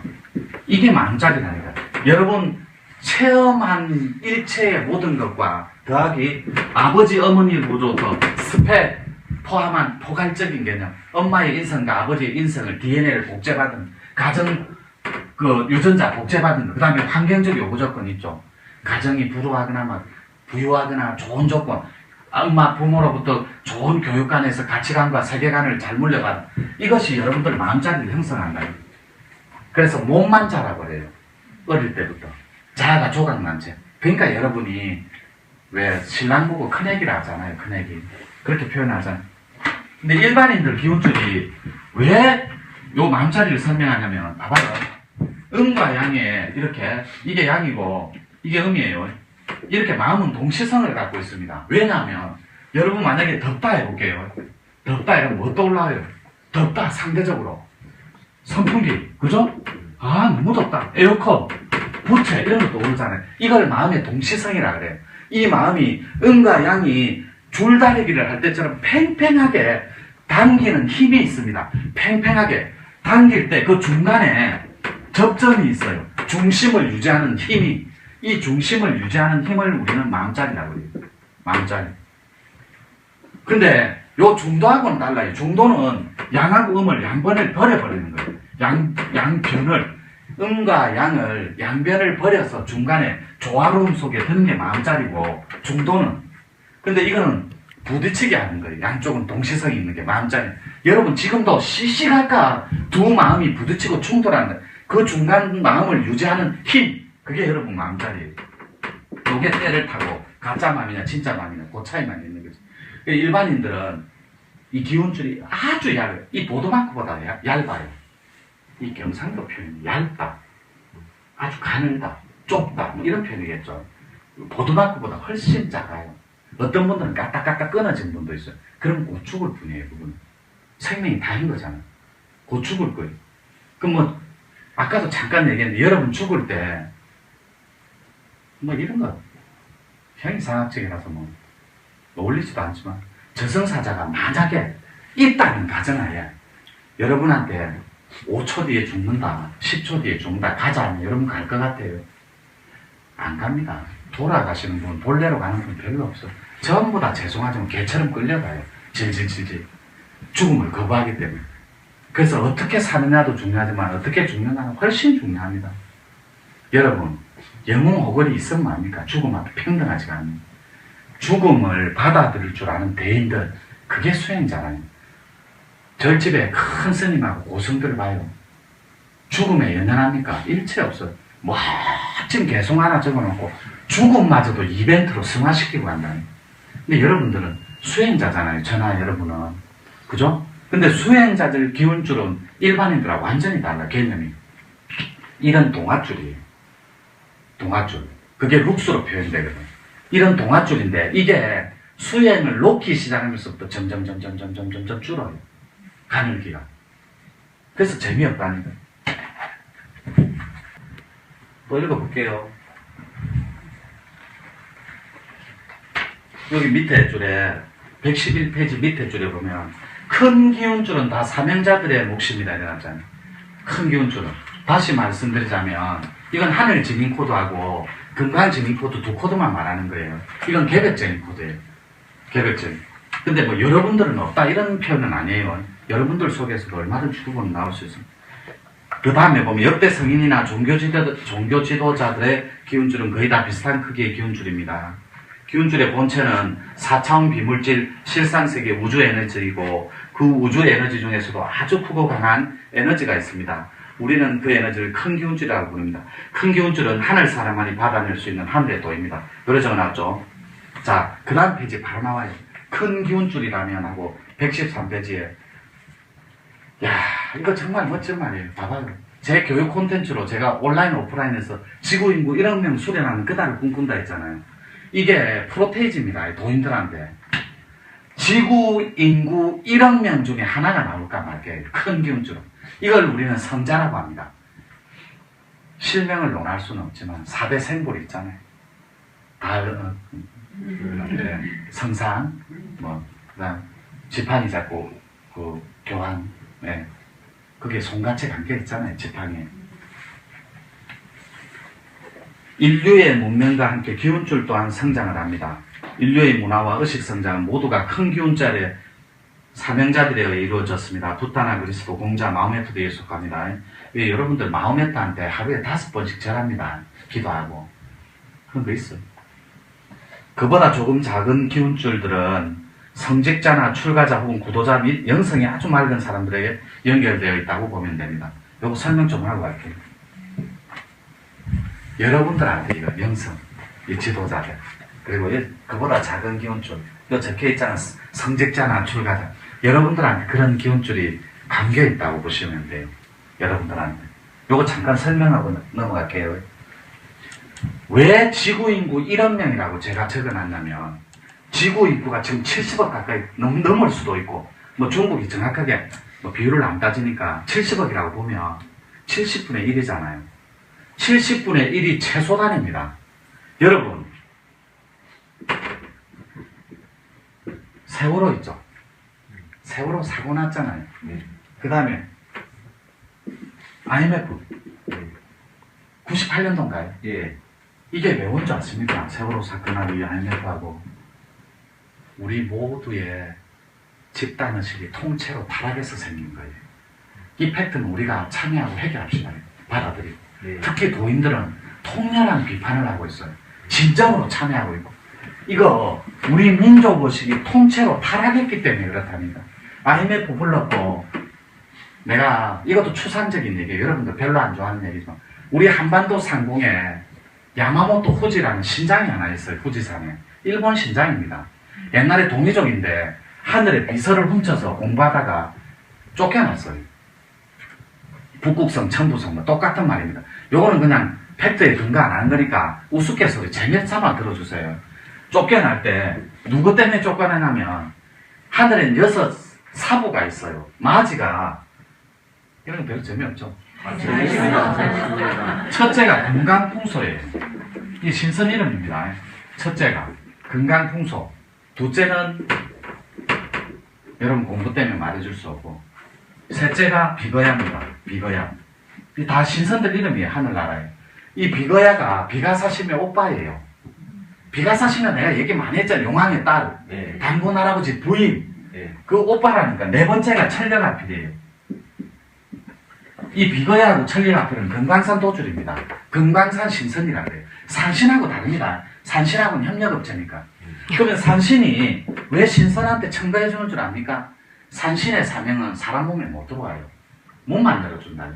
A: 이게 만짜리라니까. 여러분 체험한 일체의 모든 것과 더하기 아버지 어머니로부터 스펙 포함한 포괄적인 개념, 엄마의 인성과 아버지의 인성을 DNA를 복제받은 가정, 유전자 복제받은 거. 그 다음에 환경적 요구 조건 있죠. 가정이 부유하거나 좋은 조건. 엄마, 부모로부터 좋은 교육관에서 가치관과 세계관을 잘 물려받은. 이것이 여러분들 마음자리를 형성한다. 그래서 몸만 자라버려요. 어릴 때부터. 자아가 조각난 채. 그러니까 여러분이 왜 신랑 보고 큰애기라 하잖아요. 큰애기. 그렇게 표현하잖아요. 근데 일반인들 기운줄이 왜 요 마음자리를 설명하냐면, 봐봐요. 음과 양에 이렇게, 이게 양이고, 이게 음이에요. 이렇게 마음은 동시성을 갖고 있습니다. 왜냐하면, 여러분 만약에 덥다 해볼게요. 덥다 이러면 뭐 떠올라요? 덥다, 상대적으로. 선풍기, 그죠? 아, 너무 덥다. 에어컨, 부채, 이런 것도 오르잖아요. 이걸 마음의 동시성이라 그래요. 이 마음이, 음과 양이 줄다리기를 할 때처럼 팽팽하게 당기는 힘이 있습니다. 팽팽하게 당길 때 그 중간에 접점이 있어요. 중심을 유지하는 힘이. 이 중심을 유지하는 힘을 우리는 마음자리라고 해요. 마음자리. 근데 요 중도하고는 달라요. 중도는 양하고 음을 양변을 버려버리는 거예요. 양변을, 음과 양을, 양변을 버려서 중간에 조화로움 속에 드는 게 마음자리고, 중도는. 근데 이거는 부딪히게 하는 거예요. 양쪽은 동시성이 있는 게 마음자리. 여러분 지금도 시시각각 두 마음이 부딪히고 충돌하는 거예요. 그 중간 마음을 유지하는 힘. 그게 여러분 마음자리예요. 요게 때를 타고 가짜 마음이냐 진짜 마음이냐 그 차이만 있는 거죠. 일반인들은 이 기운줄이 아주 얇아요. 이 보도마크보다 얇아요. 이 경상도 표현이 얇다, 아주 가늘다, 좁다, 뭐 이런 표현이겠죠. 보도마크보다 훨씬 작아요. 어떤 분들은 까딱까딱 끊어진 분도 있어요. 그럼 곧 죽을 뿐이에요, 그분은. 생명이 다인 거잖아요. 곧 죽을 거예요. 그럼 뭐, 아까도 잠깐 얘기했는데, 여러분 죽을 때, 뭐 이런 거, 형이상학적이라서 뭐, 어울리지도 않지만, 저승사자가 만약에 있다는 가정하에, 여러분한테 5초 뒤에 죽는다, 10초 뒤에 죽는다, 가자 하면 여러분 갈 것 같아요? 안 갑니다. 돌아가시는 분, 본래로 가는 분 별로 없어. 전부 다 죄송하지만 개처럼 끌려가요. 질질질질. 죽음을 거부하기 때문에. 그래서 어떻게 사느냐도 중요하지만 어떻게 죽느냐는 훨씬 중요합니다. 여러분, 영웅 호걸이 있으면 뭐합니까? 죽음 앞에 평등하지가 않습니다. 죽음을 받아들일 줄 아는 대인들, 그게 수행자라니. 절집에 큰 스님하고 고승들을 봐요. 죽음에 연연합니까? 일체 없어요. 멋진 개송 하나 적어놓고 죽음마저도 이벤트로 승화시키고 간다니. 근데 여러분들은 수행자잖아요. 저나 여러분은. 그죠? 근데 수행자들 기운줄은 일반인들하고 완전히 달라, 개념이. 이런 동아줄이에요. 동아줄. 그게 룩스로 표현되거든. 이런 동아줄인데, 이게 수행을 놓기 시작하면서부터 점점 줄어요. 가늘기가. 그래서 재미없다니까. 또 읽어볼게요. 여기 밑에 줄에 111페이지 밑에 줄에 보면 큰 기운줄은 다 사명자들의 몫입니다. 이래놨잖아요. 큰 기운줄은. 다시 말씀드리자면 이건 하늘 증인 코드하고 금강 증인 코드 두 코드만 말하는 거예요. 이건 계백적인 코드예요. 계백적인. 근데 뭐 여러분들은 없다 이런 표현은 아니에요. 여러분들 속에서도 얼마든지 두번 나올 수 있습니다. 그 다음에 보면 역대 성인이나 종교 지도자들의 기운줄은 거의 다 비슷한 크기의 기운줄입니다. 기운줄의 본체는 4차원 비물질 실상세계 우주 에너지이고 그 우주 에너지 중에서도 아주 크고 강한 에너지가 있습니다. 우리는 그 에너지를 큰 기운줄이라고 부릅니다. 큰 기운줄은 하늘 사람만이 받아낼 수 있는 하늘의 도입니다. 노래 적어놨죠? 자, 그 다음 페이지 바로 나와요. 큰 기운줄이라면 하고 113페이지에 야, 이거 정말 멋진 말이에요. 봐봐요. 제 교육 콘텐츠로 제가 온라인 오프라인에서 지구인구 1억 명 수련하는 그날을 꿈꾼다 했잖아요. 이게 프로테이지입니다. 도인들한테. 지구인구 1억 명 중에 하나가 나올까 말게요. 큰 기운줄은. 이걸 우리는 성자라고 합니다. 실명을 논할 수는 없지만 4대 생불 있잖아요. 성상, 그다음 지팡이 잡고 교환, 그게 손같이 관계 있잖아요. 지팡이. 인류의 문명과 함께 기운줄 또한 성장을 합니다. 인류의 문화와 의식 성장은 모두가 큰 기운줄의 사명자들에 의해 이루어졌습니다. 부타나 그리스도 공자 마호메트에 속합니다. 왜 여러분들 마호메트한테 하루에 5번씩 절합니다. 기도하고 그런 거 있어요. 그보다 조금 작은 기운줄들은 성직자나 출가자 혹은 구도자 및 영성이 아주 맑은 사람들에게 연결되어 있다고 보면 됩니다. 요거 설명 좀 하고 갈게요. 여러분들한테 이거 영성, 이 지도자들, 그리고 그보다 작은 기운줄, 요 적혀 있잖아. 성직자나 출가자. 여러분들한테 그런 기운줄이 감겨 있다고 보시면 돼요. 여러분들한테. 요거 잠깐 설명하고 넘어갈게요. 왜 지구 인구 1억 명이라고 제가 적어놨냐면, 지구 인구가 지금 70억 가까이 넘을 수도 있고, 뭐 중국이 정확하게 뭐 비율을 안 따지니까 70억이라고 보면 70분의 1이잖아요. 70분의 1이 최소 단위입니다. 여러분, 세월호 있죠? 세월호 사고 났잖아요. 그 다음에 IMF 98년도인가요?
B: 예.
A: 이게 왜 온 줄 아십니까? 세월호 사건하고 이 IMF하고 우리 모두의 집단의식이 통째로 타락해서 생긴 거예요. 이 팩트는 우리가 참여하고 해결합시다. 받아들이고.
B: 예.
A: 특히 도인들은 통렬한 비판을 하고 있어요. 진정으로 참여하고 있고. 이거 우리 민족의식이 통째로 타락했기 때문에 그렇답니다. IMF 불렀고, 내가 이것도 추상적인 얘기예요. 여러분들 별로 안 좋아하는 얘기지만 우리 한반도 상공에 야마모토 후지라는 신장이 하나 있어요. 후지산에. 일본 신장입니다. 옛날에 동이족인데 하늘에 비서를 훔쳐서 공부하다가 쫓겨났어요. 북극성, 천부성 뭐 똑같은 말입니다. 요거는 그냥 팩트에 근거 안 하는 거니까 우스갯소리 재미삼아 들어주세요. 쫓겨날 때 누구 때문에 쫓겨나냐면 하늘엔 6 사부가 있어요. 마지가 이런 거 별로 재미없죠. 첫째가 금강풍소예요. 이 신선 이름입니다. 첫째가 금강풍소. 둘째는 여러분 공부 때문에 말해줄 수 없고, 셋째가 비거야입니다. 비거야. 이 다 신선들 이름이에요. 하늘나라에. 이 비거야가 비가사시의 오빠예요. 비가사시는 내가 얘기 많이 했잖아요. 용왕의 딸,
B: 네.
A: 단군 할아버지 부인.
B: 네.
A: 그 오빠라니까. 네 번째가 천령아필이에요. 이 비거야하고 천령아필은 금강산 도줄입니다. 금강산 신선이라고 해요. 산신하고 다릅니다. 산신하고는 협력업체니까. 그러면 산신이 왜 신선한테 첨가해 주는 줄 압니까? 산신의 사명은 사람 몸에 못 들어와요. 못 만들어 준다니.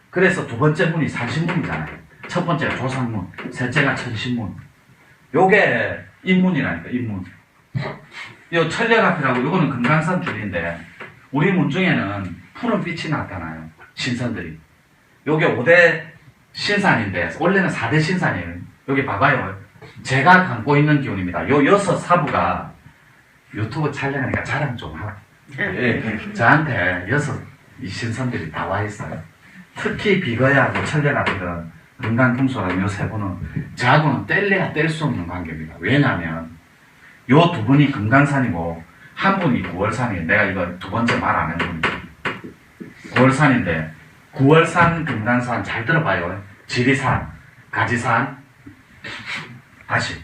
A: 그래서 두 번째 문이 산신문이잖아요. 첫 번째가 조상문, 셋째가 천신문. 요게 인문이라니까, 인문. 요 천령아필하고 요거는 금강산 줄인데, 우리 문 중에는 푸른 빛이 나타나요. 신선들이. 요게 5대 신산인데, 원래는 4대 신산이에요. 여기 봐봐요. 제가 갖고 있는 기운입니다. 요 6 사부가 유튜브 촬영하니까 자랑 좀 하고. 저한테 6이 신선들이 다 와 있어요. 특히 비거야하고 천령아필은 금강금소라는 요 세 분은 저하고는 뗄래야 뗄 수 없는 관계입니다. 왜냐하면 요 두 분이 금강산이고 한 분이 구월산이에요. 내가 이거 두 번째 말 안 해본 분이에요. 구월산인데, 구월산, 금강산 잘 들어봐요. 지리산, 가지산, 다시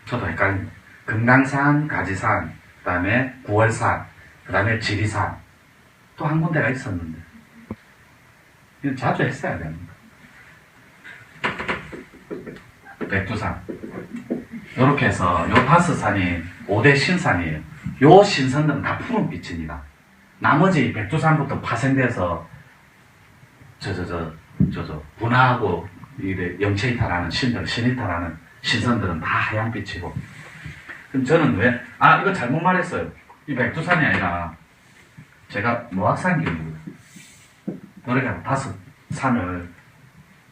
A: 저도 헷갈립니다. 금강산, 가지산, 그 다음에 구월산, 그 다음에 지리산, 또 한 군데가 있었는데 이건 자주 했어야 됩니다. 백두산. 이렇게 해서 요 5산이 5대 신산이에요. 요 신선들은 다 푸른 빛입니다. 나머지 백두산부터 파생돼서 분화하고 영체이탈하는 신들, 신이탈하는 신선들은 다 하얀빛이고. 그럼 저는 왜, 이거 잘못 말했어요. 이 백두산이 아니라 제가 모악산기입니다. 노래가 5산을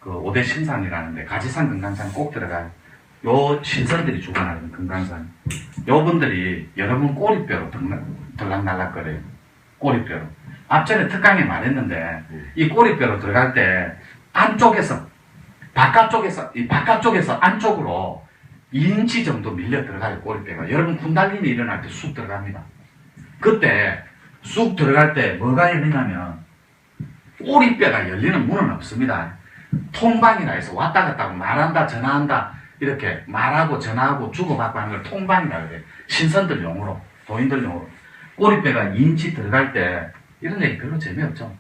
A: 그 5대 신산이라는데, 가지산, 금강산 꼭 들어가요. 요 신선들이 주관하는 금강산. 요 분들이 여러분 꼬리뼈로 들락날락거려요. 꼬리뼈로. 앞전에 특강에 말했는데, 이 꼬리뼈로 들어갈 때 안쪽에서, 바깥쪽에서 안쪽으로 2인치 정도 밀려 들어가요, 꼬리뼈가. 여러분 군달림이 일어날 때 쑥 들어갑니다. 그때 쑥 들어갈 때 뭐가 열리냐면, 꼬리뼈가 열리는 문은 없습니다. 통방이라 해서 왔다 갔다 하고 말한다, 전화한다, 이렇게 말하고 전화하고 주고받고 하는 걸 통방이라고 해요. 신선들 용어로, 도인들 용어로. 꼬리뼈가 2인치 들어갈 때 이런 얘기 별로 재미없죠.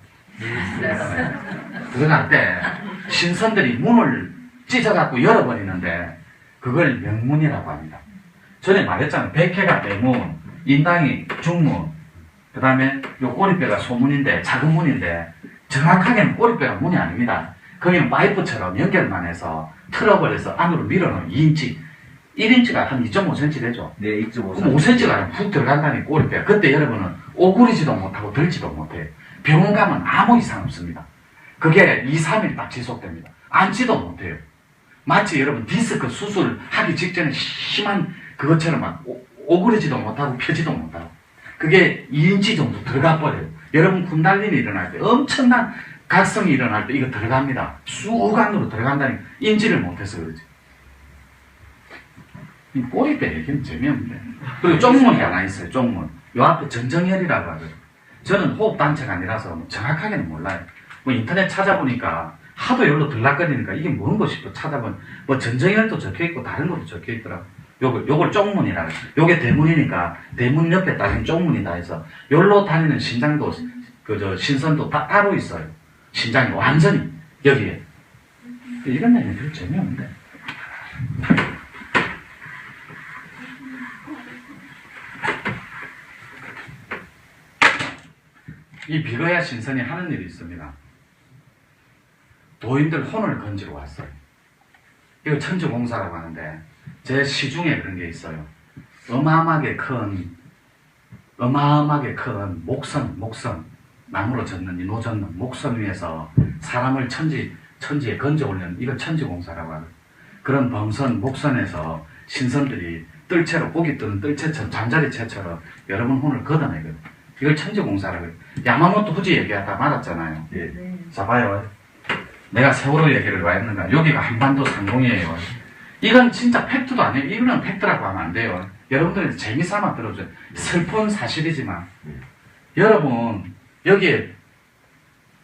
A: 들어갈 때 신선들이 문을 찢어갖고 열어버리는데 그걸 명문이라고 합니다. 전에 말했잖아요. 백회가 대문, 인당이 중문, 그 다음에 요 꼬리뼈가 소문인데 작은 문인데 정확하게는 꼬리뼈가 문이 아닙니다. 거기는 파이프처럼 연결만 해서 틀어버려서 안으로 밀어넣으면 2인치, 1인치가 한 2.5cm 되죠.
B: 네, 2.5.
A: 그럼 5cm가 훅 들어간다니 꼬리뼈. 그때 여러분은 오그리지도 못하고 들지도 못해요. 병원 가면 아무 이상 없습니다. 그게 2, 3일 딱 지속됩니다. 앉지도 못해요. 마치 여러분 디스크 수술하기 직전에 심한 그것처럼 막 오그리지도 못하고 펴지도 못하고 그게 2인치 정도 들어가 버려요. 여러분 군달린이 일어날 때 엄청난 각성이 일어날 때 이거 들어갑니다. 쑥 안으로 들어간다니 인지를 못해서 그러지. 이 꼬리뼈 얘기는 재미없는데. 그리고 쪽문이 하나 있어요. 쪽문. 요 앞에 전정혈이라고 하거든요. 저는 호흡단체가 아니라서 정확하게는 몰라요. 뭐 인터넷 찾아보니까 하도 열로 들락거리니까 이게 뭔 것이 또 찾아보면 뭐 전정혈도 적혀있고 다른 것도 적혀있더라고요. 요걸 쪽문이라고 해요. 요게 대문이니까 대문 옆에 따른 쪽문이다 해서 열로 다니는 신장도 신선도 따로 있어요. 신장이 완전히 여기에. 이런 얘기는 별로 재미없는데. 이 비거야 신선이 하는 일이 있습니다. 도인들 혼을 건지러 왔어요. 이거 천주공사라고 하는데 제 시중에 그런 게 있어요. 어마어마하게 큰 목선 나무로 젓는 이 노젓는 목선 위에서 사람을 천지에 건져 올리는 이걸 천지공사라고 하는 그런 범선 목선에서 신선들이 뜰채로 고기 뜨는 뜰채처럼 잠자리채처럼 여러분 혼을 걷어내거든요. 이걸 천지공사라고 해요. 야마모토 후지 얘기하다 말았잖아요. 예. 자 봐요. 내가 세월호 얘기를 왜 했는가. 여기가 한반도 상공이에요. 이건 진짜 팩트도 아니에요. 이거는 팩트라고 하면 안 돼요. 여러분들이 재미삼아 들어줘요. 슬픈 사실이지만 여러분 여기에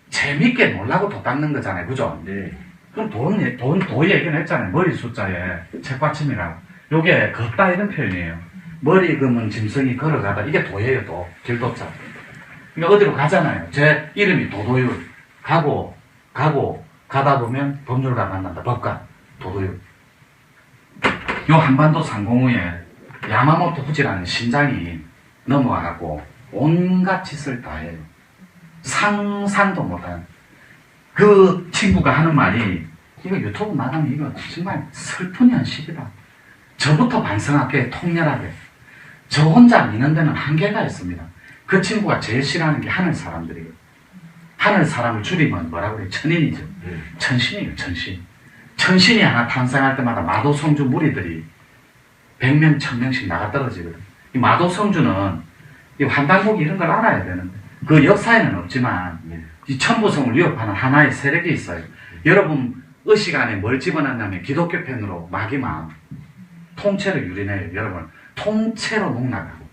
A: 재밌게 놀라고 도 닦는 거잖아요. 그죠?
B: 네.
A: 그럼 도 얘기는 했잖아요. 머리 숫자에 책받침이라고. 요게 걷다 이런 표현이에요. 머리 금은 짐승이 걸어가다. 이게 도예요. 도. 길도자. 그러니까 어디로 가잖아요. 제 이름이 도도율. 가다 보면 법률가 만난다. 법관. 도도율. 요 한반도 상공우에 야마모토 후지라는 신장이 넘어와갖고 온갖 짓을 다 해요. 상상도 못한. 그 친구가 하는 말이 이거 유튜브 나가면 이거 정말 슬픈 현실이다. 저부터 반성할게 통렬하게. 저 혼자 미는 데는 한계가 있습니다. 그 친구가 제일 싫어하는 게 하늘 사람들이에요. 하늘 사람을 줄이면 뭐라고 그래요? 천인이죠. 천신이에요. 천신이 하나 탄생할 때마다 마도성주 무리들이 100명, 1000명씩 나가 떨어지거든. 이 마도성주는 이 환단곡이 이런 걸 알아야 되는데 그 역사에는 없지만 이 천부성을 위협하는 하나의 세력이 있어요. 여러분 의식 안에 뭘 집어넣냐면 기독교 편으로 마귀마음 통째로 유린해요. 여러분 통째로 농락하고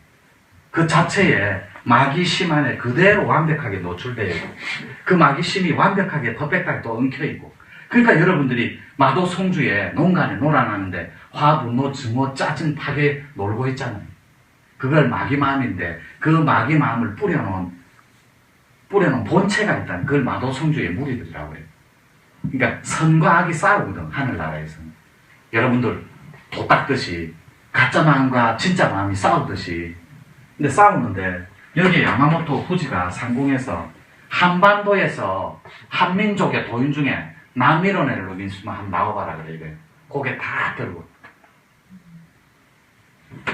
A: 그 자체에 마귀심 안에 그대로 완벽하게 노출되어 있고 그 마귀심이 완벽하게 덧백하게 또 엉켜있고 그러니까 여러분들이 마도성주에 농간에 놀아나는데 화, 분노, 증오, 짜증, 파괴 놀고 있잖아요. 그걸 마귀마음인데 그 마귀마음을 뿌려놓은 본체가 있다는 그걸 마도성주의 무리들이라고 해요. 그러니까 선과 악이 싸우거든 하늘나라에서는. 여러분들 도 닦듯이 가짜 마음과 진짜 마음이 싸우듯이 근데 싸우는데 여기 야마모토 후지가 상공에서 한반도에서 한민족의 도인 중에 남 밀어내는 놈이 있으면 한번 나와봐라 그래 이거예요. 고개 다 들고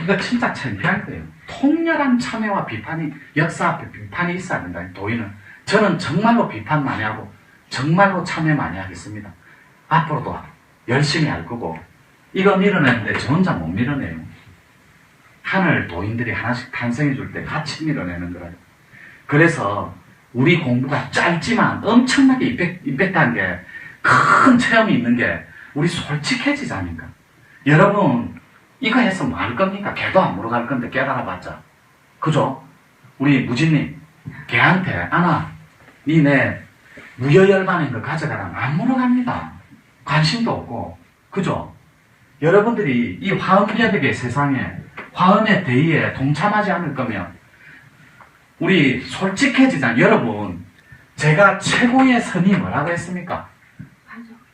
A: 이거 진짜 창피할 거예요. 통렬한 참회와 비판이 역사 앞에 비판이 있어야 된다. 도인은 저는 정말로 비판 많이 하고 정말로 참회 많이 하겠습니다. 앞으로도 열심히 할 거고 이거 밀어내는데 저 혼자 못 밀어내요. 하늘 도인들이 하나씩 탄생해 줄 때 같이 밀어내는 거라요. 그래서 우리 공부가 짧지만 엄청나게 임팩트한 게 큰 체험이 있는 게 우리 솔직해지자니까. 여러분 이거 해서 뭐 할 겁니까? 걔도 안 물어갈 건데 깨달아봤자. 그죠? 우리 무진님 걔한테 아나 니네 무여열반인 거 가져가라면 안 물어갑니다. 관심도 없고. 그죠? 여러분들이 이 화엄협약의 세상에 화엄의 대의에 동참하지 않을 거면 우리 솔직해지자. 여러분, 제가 최고의 선이 뭐라고 했습니까?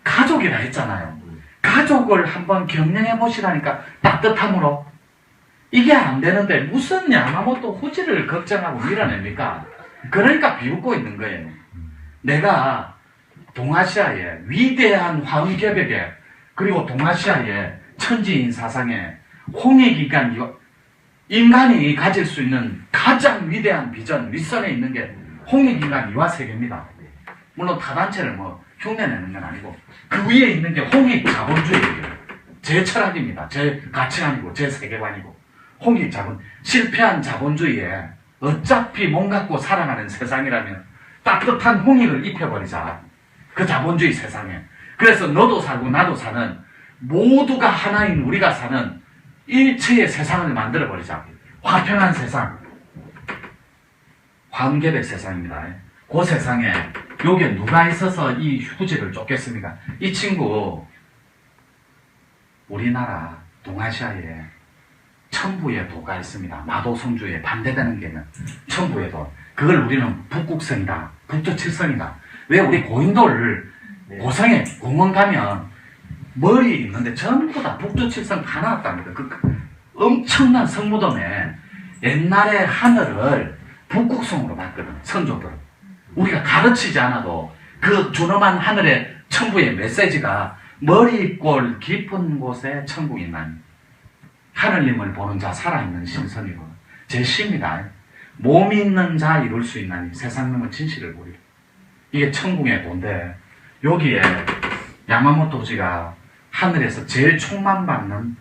A: 가족이라 했잖아요. 가족을 한번 경영해 보시라니까, 따뜻함으로. 이게 안 되는데 무슨 야마모토 후지를 걱정하고 밀어냅니까? 그러니까 비웃고 있는 거예요. 내가 동아시아의 위대한 화음개벽에, 그리고 동아시아의 천지인 사상에 홍익인간, 인간이 가질 수 있는 가장 위대한 비전, 윗선에 있는 게 홍익인간 이화세계입니다. 물론 타단체를 뭐 흉내내는 건 아니고 그 위에 있는 게 홍익자본주의예요. 제 철학입니다. 제 가치관이고 제 세계관이고. 홍익자본, 실패한 자본주의에 어차피 몸 갖고 살아가는 세상이라면 따뜻한 홍익을 입혀버리자. 그 자본주의 세상에. 그래서 너도 살고 나도 사는, 모두가 하나인 우리가 사는 일체의 세상을 만들어버리자. 화평한 세상. 황계백 세상입니다. 그 세상에 여기에 누가 있어서 이 후지를 쫓겠습니까? 이 친구, 우리나라 동아시아에 천부의 도가 있습니다. 마도성주에 반대되는 게 있는 천부의 도. 그걸 우리는 북극성이다, 북두칠성이다. 왜 우리 고인돌 고성에 공원 가면 머리 있는데 전부 다 북두칠성 다 나왔답니다. 그 엄청난 성무덤에 옛날에 하늘을 북극성으로 봤거든, 선조들은. 우리가 가르치지 않아도 그 준엄한 하늘의 천부의 메시지가 머리꼴 깊은 곳에 천국이 있나니 하늘님을 보는 자 살아있는 신선이고 제 시입니다. 몸이 있는 자 이룰 수 있나니 세상님은 진실을 보리라. 이게 천국의 도인데 여기에 야마모토지가 하늘에서 제일 총망받는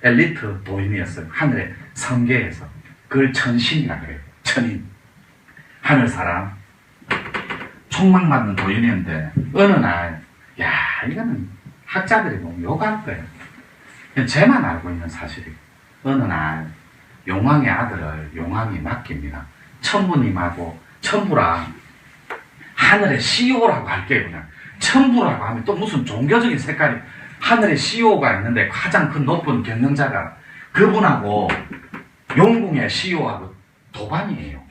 A: 엘리트 도인이었어요. 하늘의 성계에서. 그걸 천신이라 그래요. 천인. 하늘 사람. 총망받는 도인이었는데 어느 날, 야, 이거는 학자들이 너무 욕할 거예요. 쟤만 알고 있는 사실이. 어느 날 용왕의 아들을 용왕이 맡깁니다. 천부님하고, 천부랑 하늘의 CEO라고 할게요. 그냥 천부라고 하면 또 무슨 종교적인 색깔이. 하늘의 CEO가 있는데 가장 큰 높은 경영자가 그분하고 용궁의 CEO하고 도반이에요.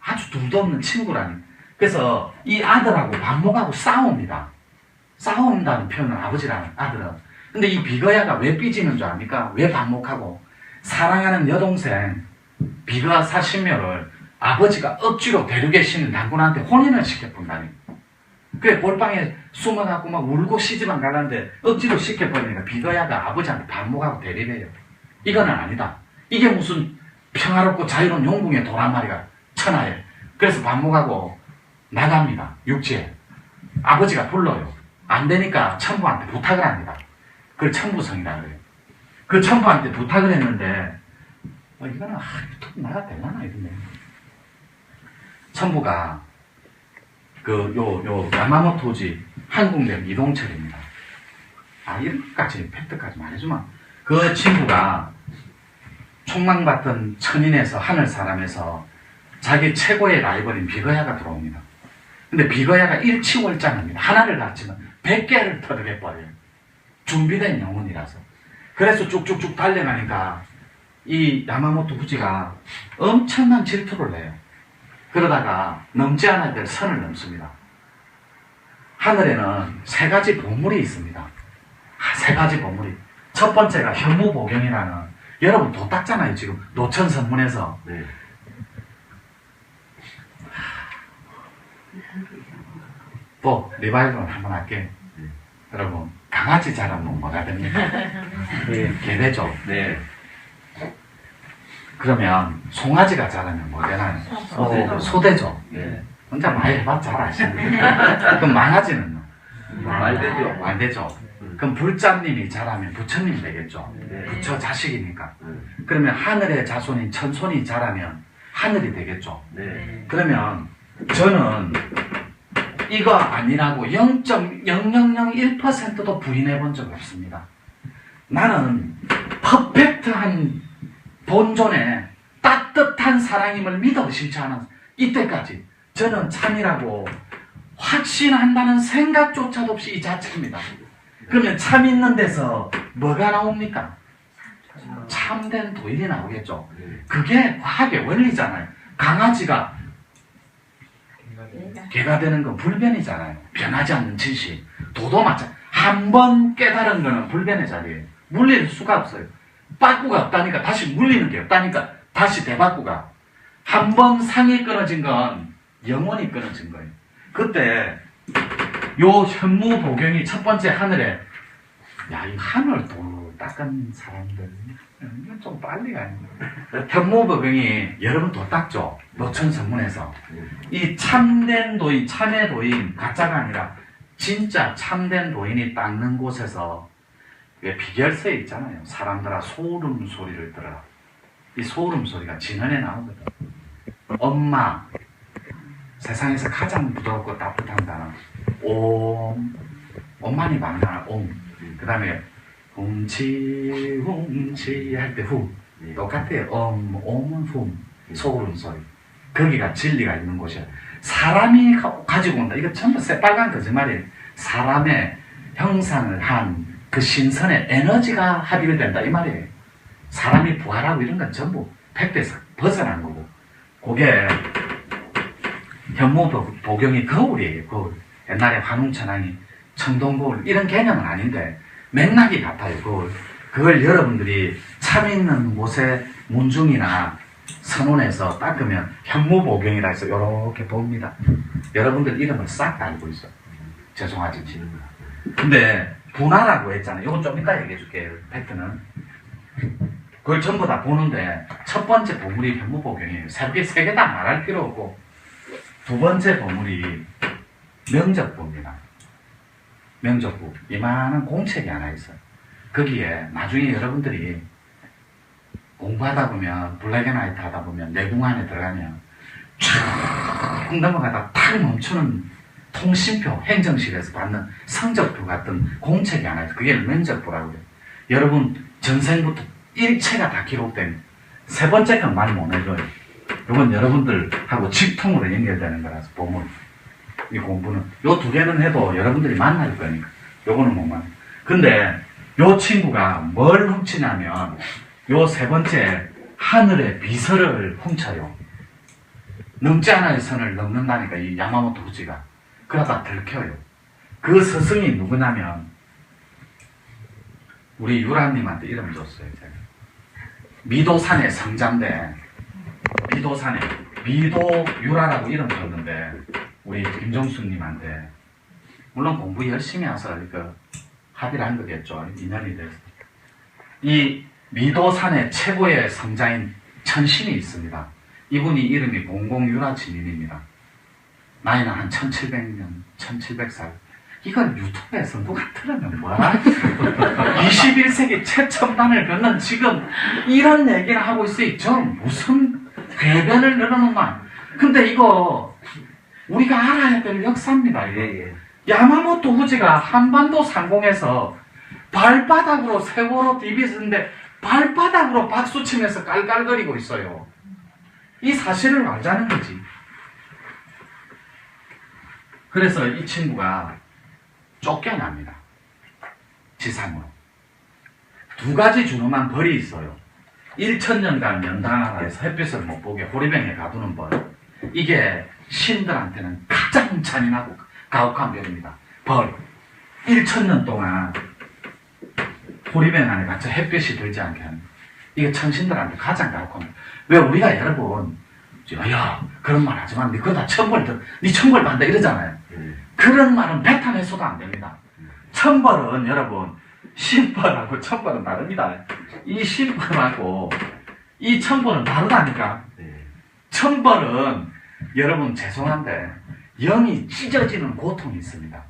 A: 아주 둘도 없는 친구라니. 그래서 이 아들하고 반목하고 싸웁니다. 싸운다는 표현은 아버지랑 아들은. 근데 이 비거야가 왜 삐지는 줄 압니까? 왜 반목하고? 사랑하는 여동생 비거 사신묘를 아버지가 억지로 데리고 계시는 장군한테 혼인을 시켜본다니. 그래 볼방에 숨어갖고 막 울고 시집안 가는데 억지로 시켜버리니까 비거야가 아버지한테 반목하고 대립해요. 이거는 아니다. 이게 무슨 평화롭고 자유로운 용궁의 도란 말이가 천하에. 그래서 반목하고 나갑니다. 육지에. 아버지가 불러요. 안 되니까 천부한테 부탁을 합니다. 그걸 천부성이라 그래요. 그 천부한테 부탁을 했는데 이거는 나가 될라나 이런데. 천부가 야마모토지 한국명 이동철입니다. 이렇게까지 팩트까지 말해주면 그 친구가 총망받던 천인에서 하늘 사람에서 자기 최고의 라이벌인 비거야가 들어옵니다. 근데 비거야가 일치월장합니다. 하나를 갖추면 100개를 터득해버려요. 준비된 영혼이라서. 그래서 쭉쭉쭉 달려가니까 이 야마모토 후지가 엄청난 질투를 내요. 그러다가 넘지 않아야 될 선을 넘습니다. 하늘에는 3가지 보물이 있습니다. 3가지 보물이. 첫 번째가 현무보경이라는, 여러분 도 닦잖아요 지금 노천선문에서.
B: 네.
A: 또 리바이벌 한번 할게. 여러분 강아지 자라면 뭐가 됩니까? 개되죠.
B: 네.
A: 그러면 송아지가 자라면 뭐 되나요? 소되죠.
B: 네.
A: 혼자 많이 해봤자 잘 아시는데. 그럼 망아지는
B: 말되죠.
A: 말되죠. 그럼 불자님이 자라면 부처님이 되겠죠.
B: 네.
A: 부처 자식이니까. 그러면 하늘의 자손인 천손이 자라면 하늘이 되겠죠.
B: 네.
A: 그러면 저는 이거 아니라고 0.0001%도 부인해 본 적 없습니다. 나는 퍼펙트한 본존의 따뜻한 사랑임을 믿어 의심치 않은 이때까지 저는 참이라고 확신한다는 생각조차도 없이 이 자체입니다. 그러면 참 있는 데서 뭐가 나옵니까? 참된 도일이 나오겠죠. 그게 과학의 원리잖아요. 강아지가
C: 얘가
A: 개가 되는 건 불변이잖아요. 변하지 않는 진실. 도도 마찬가지. 한 번 깨달은 거는 불변의 자리예요. 물릴 수가 없어요. 빠꾸가 없다니까 다시 물리는 게 없다니까 다시 대바꾸가. 한 번 상이 끊어진 건 영원히 끊어진 거예요. 그때 요 현무보경이 첫 번째 하늘에 야, 이 하늘 돌로 닦은 사람들 이건 좀 빨리 가는 거예요. 현무보경이 여러분 돌 닦죠. 노천성문에서 이 참된 도인, 참의 도인, 가짜가 아니라 진짜 참된 도인이 닦는 곳에서 왜 비결서에 있잖아요. 사람들아 소름 소리를 들어라. 이 소름 소리가 진언에 나오거든. 엄마, 세상에서 가장 부드럽고 따뜻한 단어 옴, 엄마니 만나 옴. 그 다음에 훔치 훔치 할 때 후 똑같아요. 옴은 훔, 소름 소리. 거기가 진리가 있는 곳이야. 사람이 가지고 온다. 이거 전부 새빨간 거짓말이에요. 사람의 형상을 한 그 신선의 에너지가 합의가 된다 이 말이에요. 사람이 부활하고 이런 건 전부 팩트에서 벗어난 거고. 그게 현무보경이 거울이에요. 거울. 옛날에 환웅천왕이 청동거울 이런 개념은 아닌데 맥락이 같아요. 거울. 그걸 여러분들이 참 있는 곳에 문중이나 선원에서 닦으면 현무보경이라 해서 이렇게 봅니다. 여러분들 이름을 싹 다 알고 있어요. 죄송하지. 근데 분화라고 했잖아요. 이건 좀 이따 얘기해 줄게요. 팩트는. 그걸 전부 다 보는데 첫 번째 보물이 현무보경이에요. 세 개 다 말할 필요 없고 두 번째 보물이 명적부입니다. 명적부. 이만한 공책이 하나 있어요. 거기에 나중에 여러분들이 공부하다 보면 블랙앤화이트 하다 보면 내궁 안에 들어가면 쫙 넘어가다 탁 멈추는 통신표 행정실에서 받는 성적표 같은 공책이 하나 있어요. 그게 면적부라고 해요. 여러분 전생부터 일체가 다 기록된 세 번째 건 말 못 해줘요. 이건 여러분들하고 직통으로 연결되는 거라서 보물. 이 공부는 요 두 개는 해도 여러분들이 만날 거니까 요거는 못 만나. 근데 요 친구가 뭘 훔치냐면 요 세 번째 하늘의 비서를 훔쳐요. 넘지 않아의 선을 넘는다니까 이 야마모토 후지가. 그러다 들켜요. 그 스승이 누구냐면 우리 유라님한테 이름 줬어요. 제가. 미도산의 성자인데 미도산에 미도유라라고 이름 줬는데 우리 김종수님한테 물론 공부 열심히 해서 그 합의를 한 거겠죠. 인연이 돼서 이 미도산의 최고의 성자인 천신이 있습니다. 이분이 이름이 공공유라진인입니다. 나이는 한 1700년, 1700살. 이걸 유튜브에서 누가 들으면 뭐야? 21세기 최첨단을 걷는 지금 이런 얘기를 하고 있어요. 무슨 궤변을 늘어놓나. 근데 이거 우리가 알아야 될 역사입니다. 이게. 야마모토 후지가 한반도 상공에서 발바닥으로 세월호 디비스인데 발바닥으로 박수치면서 깔깔거리고 있어요. 이 사실을 알자는 거지. 그래서 이 친구가 쫓겨납니다. 지상으로. 두 가지 준엄한 벌이 있어요. 1000년간 연단하라에서 햇빛을 못 보게 호리병에 가두는 벌. 이게 신들한테는 가장 잔인하고 가혹한 벌입니다. 벌. 1000년 동안 호리병 안에 갇혀 햇빛이 들지 않게 하는. 이게 천신들한테 가장 가혹한 벌. 왜 우리가 여러분 야 그런 말 하지만 니 그거 다 니 천벌 받는다 이러잖아요. 그런 말은 뱉어내서도 안 됩니다. 천벌은 여러분 신벌하고 천벌은 다릅니다. 이 신벌하고 이 천벌은 다르다니까. 천벌은 여러분 죄송한데 영이 찢어지는 고통이 있습니다.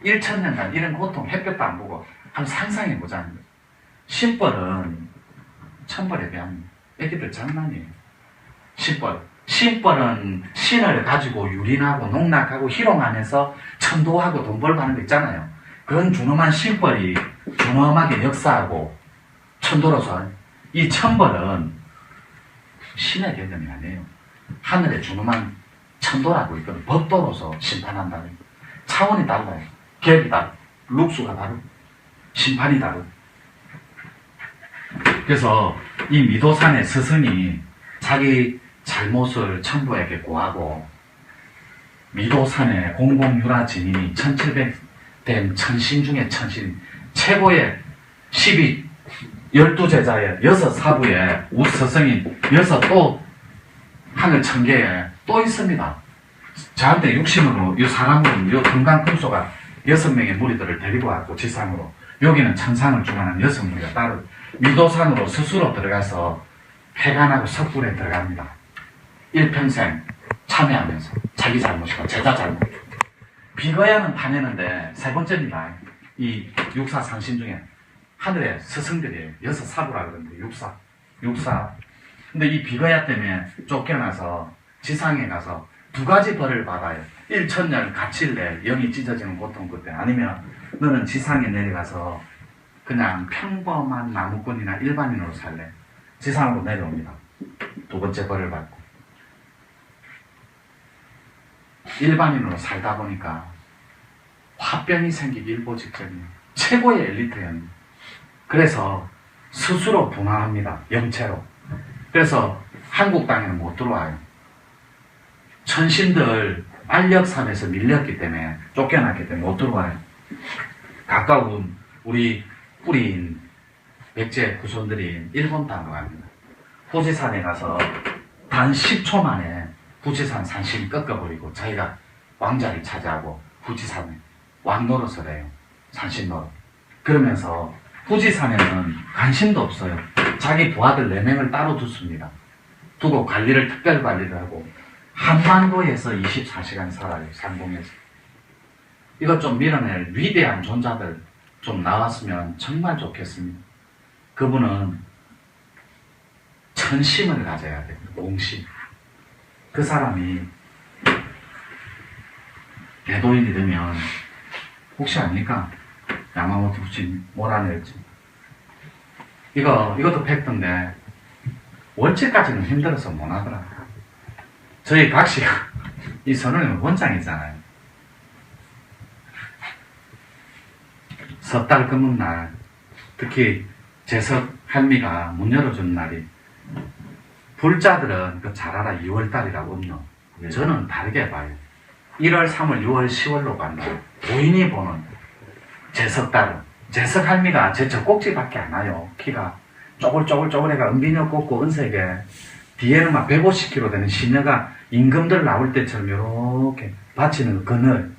A: 1000년간 이런 고통 햇볕도 안 보고 한번 상상해 보자는 거예요. 신벌은 천벌에 비하면 애기들 장난이에요. 신벌은 신을 가지고 유린하고 농락하고 희롱하면서 천도하고 돈 벌고 하는 거 있잖아요. 그런 준엄한 신벌이 준엄하게 역사하고 천도로서 이 천벌은 신의 개념이 아니에요. 하늘의 준엄한 천도라고 있거든. 법도로서 심판한다는 거예요. 차원이 달라요. 갭이 다르고 룩수가 다르고 심판이 다르고. 그래서 이 미도산의 스승이 자기 잘못을 청부에게 구하고 미도산에 공공유라 진인이 1700된 천신 중에 천신 최고의 12제자의 6사부에 우스성인 6또 하늘 천계에 또 있습니다. 저한테 육신으로 이 사람은 이 금강금소가 6명의 무리들을 데리고 왔고 지상으로 여기는 천상을 주관하는 6무리가 따로 미도산으로 스스로 들어가서 폐간하고 석굴에 들어갑니다. 일평생 참여하면서 자기 잘못이고 제자 잘못. 비거야는 다니는데 세 번째입니다. 이 육사 상신 중에 하늘의 스승들이에요. 6사부라 그러는데 육사. 근데 이 비거야 때문에 쫓겨나서 지상에 가서 2가지 벌을 받아요. 1천년 갇힐래 영이 찢어지는 고통 그때, 아니면 너는 지상에 내려가서 그냥 평범한 나무꾼이나 일반인으로 살래. 지상으로 내려옵니다. 2번째 벌을 받고 일반인으로 살다 보니까 화병이 생기기 일보 직전이에요. 최고의 엘리트였는데 그래서 스스로 분화합니다. 영체로. 그래서 한국 땅에는 못 들어와요. 천신들 안력산에서 밀렸기 때문에 쫓겨났기 때문에 못 들어와요. 가까운 우리 뿌리인 백제 후손들이 일본 땅으로 갑니다. 후지산에 가서 단 10초 만에 후지산 산신이 꺾어버리고 자기가 왕자를 차지하고 후지산에 왕 노릇을 해요. 산신 노릇. 그러면서 후지산에는 관심도 없어요. 자기 부하들 4명을 따로 두습니다. 두고 관리를 특별 관리를 하고 한반도에서 24시간 살아요. 상공에서. 이것 좀 밀어낼 위대한 존재들 좀 나왔으면 정말 좋겠습니다. 그분은 천심을 가져야 돼요. 공심. 그 사람이 대도인이 되면 혹시 압니까? 야마모토 부친 몰아낼지. 이것도 팩트인데 월치까지는 힘들어서 못 하더라. 저희 각시가 이 선언은 원장이잖아요. 섣달 금음날, 특히 제석 할미가 문 열어준 날이, 불자들은 그 잘 알아 2월달이라고 음요. 저는 다르게 봐요. 1월, 3월, 6월, 10월로 간다. 도인이 보는 제석달은, 제석 할미가 제 젖꼭지밖에 안 와요. 키가 쪼글쪼글쪼글해가 은비녀 꽂고 은색에 뒤에는 막 150kg 되는 시녀가 임금들 나올 때처럼 이렇게 받치는 그늘,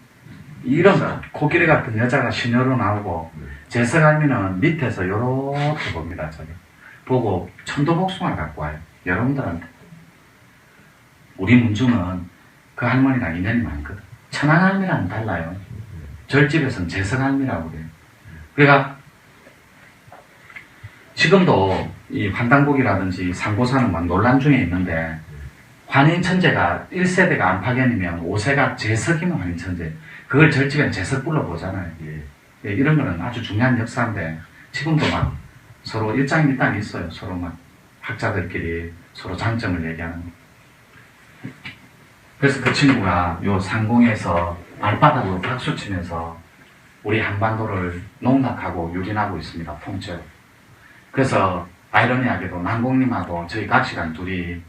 A: 이런 코끼리 같은 여자가 시녀로 나오고, 제석 할미는 밑에서 이렇게 봅니다. 저기 보고 천도복숭아 갖고 와요. 여러분들한테. 우리 문중은 그 할머니랑 인연이 많거든. 천안할미랑은 달라요. 절집에서는 제석할미라고 그래요. 그러니까 지금도 이 환단곡이라든지 상고사는 막 논란 중에 있는데, 환인천재가 1세대가 안팎견이면 5세가 제석이면 환인천재. 그걸 절집엔 제석 불러보잖아요. 예, 이런 거는 아주 중요한 역사인데 지금도 막 서로 일장일단이 있어요. 서로 막 학자들끼리 서로 장점을 얘기하는 거. 그래서 그 친구가 요 상공에서 발바닥으로 박수 치면서 우리 한반도를 농락하고 유린하고 있습니다. 통째로. 그래서 아이러니하게도 난공님하고 저희 각시간 둘이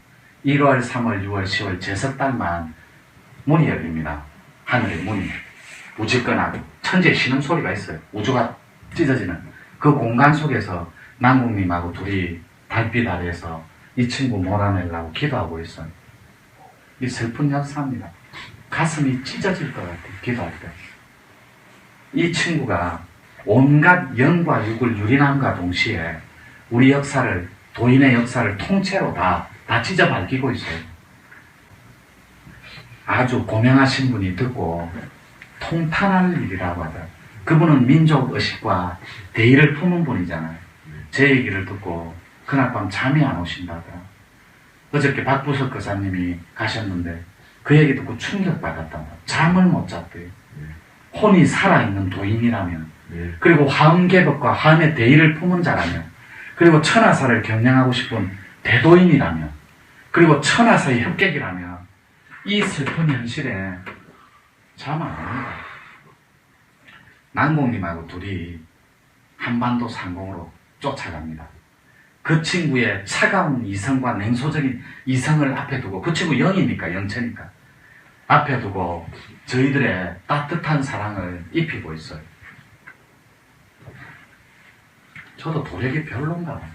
A: 1월, 3월, 6월, 10월 제석달만 문이 열립니다. 하늘의 문이 우직거나고 천재 신음소리가 있어요. 우주가 찢어지는 그 공간 속에서 난공님하고 둘이 달빛 아래에서 이 친구 몰아내려고 기도하고 있어요. 이 슬픈 역사입니다. 가슴이 찢어질 것 같아요. 기도할 때. 이 친구가 온갖 영과 육을 유린함과 동시에 우리 역사를, 도인의 역사를 통째로 다 찢어 밝히고 있어요. 아주 고명하신 분이 듣고 통탄할 일이라고 하더라고요. 그분은 민족 의식과 대의를 품은 분이잖아요. 제 얘기를 듣고 그날 밤 잠이 안 오신다 하더라고요. 어저께 박부석 교사님이 가셨는데 그 얘기 듣고 충격받았단 말이에요. 잠을 못 잤대요. 혼이 살아있는 도인이라면, 그리고 화음개벽과 화음의 대의를 품은 자라면, 그리고 천하사를 경영하고 싶은 대도인이라면, 그리고 천하사의 협객이라면 이 슬픈 현실에 잠 안 옵니다. 난공님하고 둘이 한반도 상공으로 쫓아갑니다. 그 친구의 차가운 이성과 냉소적인 이성을 앞에 두고, 그 친구 영이니까, 영체니까 앞에 두고 저희들의 따뜻한 사랑을 입히고 있어요. 저도 도력이 별론가 봐요.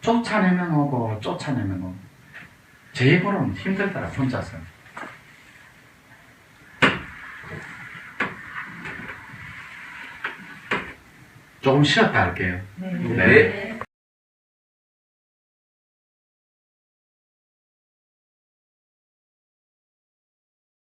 A: 쫓아내면 오고 쫓아내면 오고. 제 입으로는 힘들더라, 혼자서. 조금 쉬었다 할게요.
C: 네.
A: 네.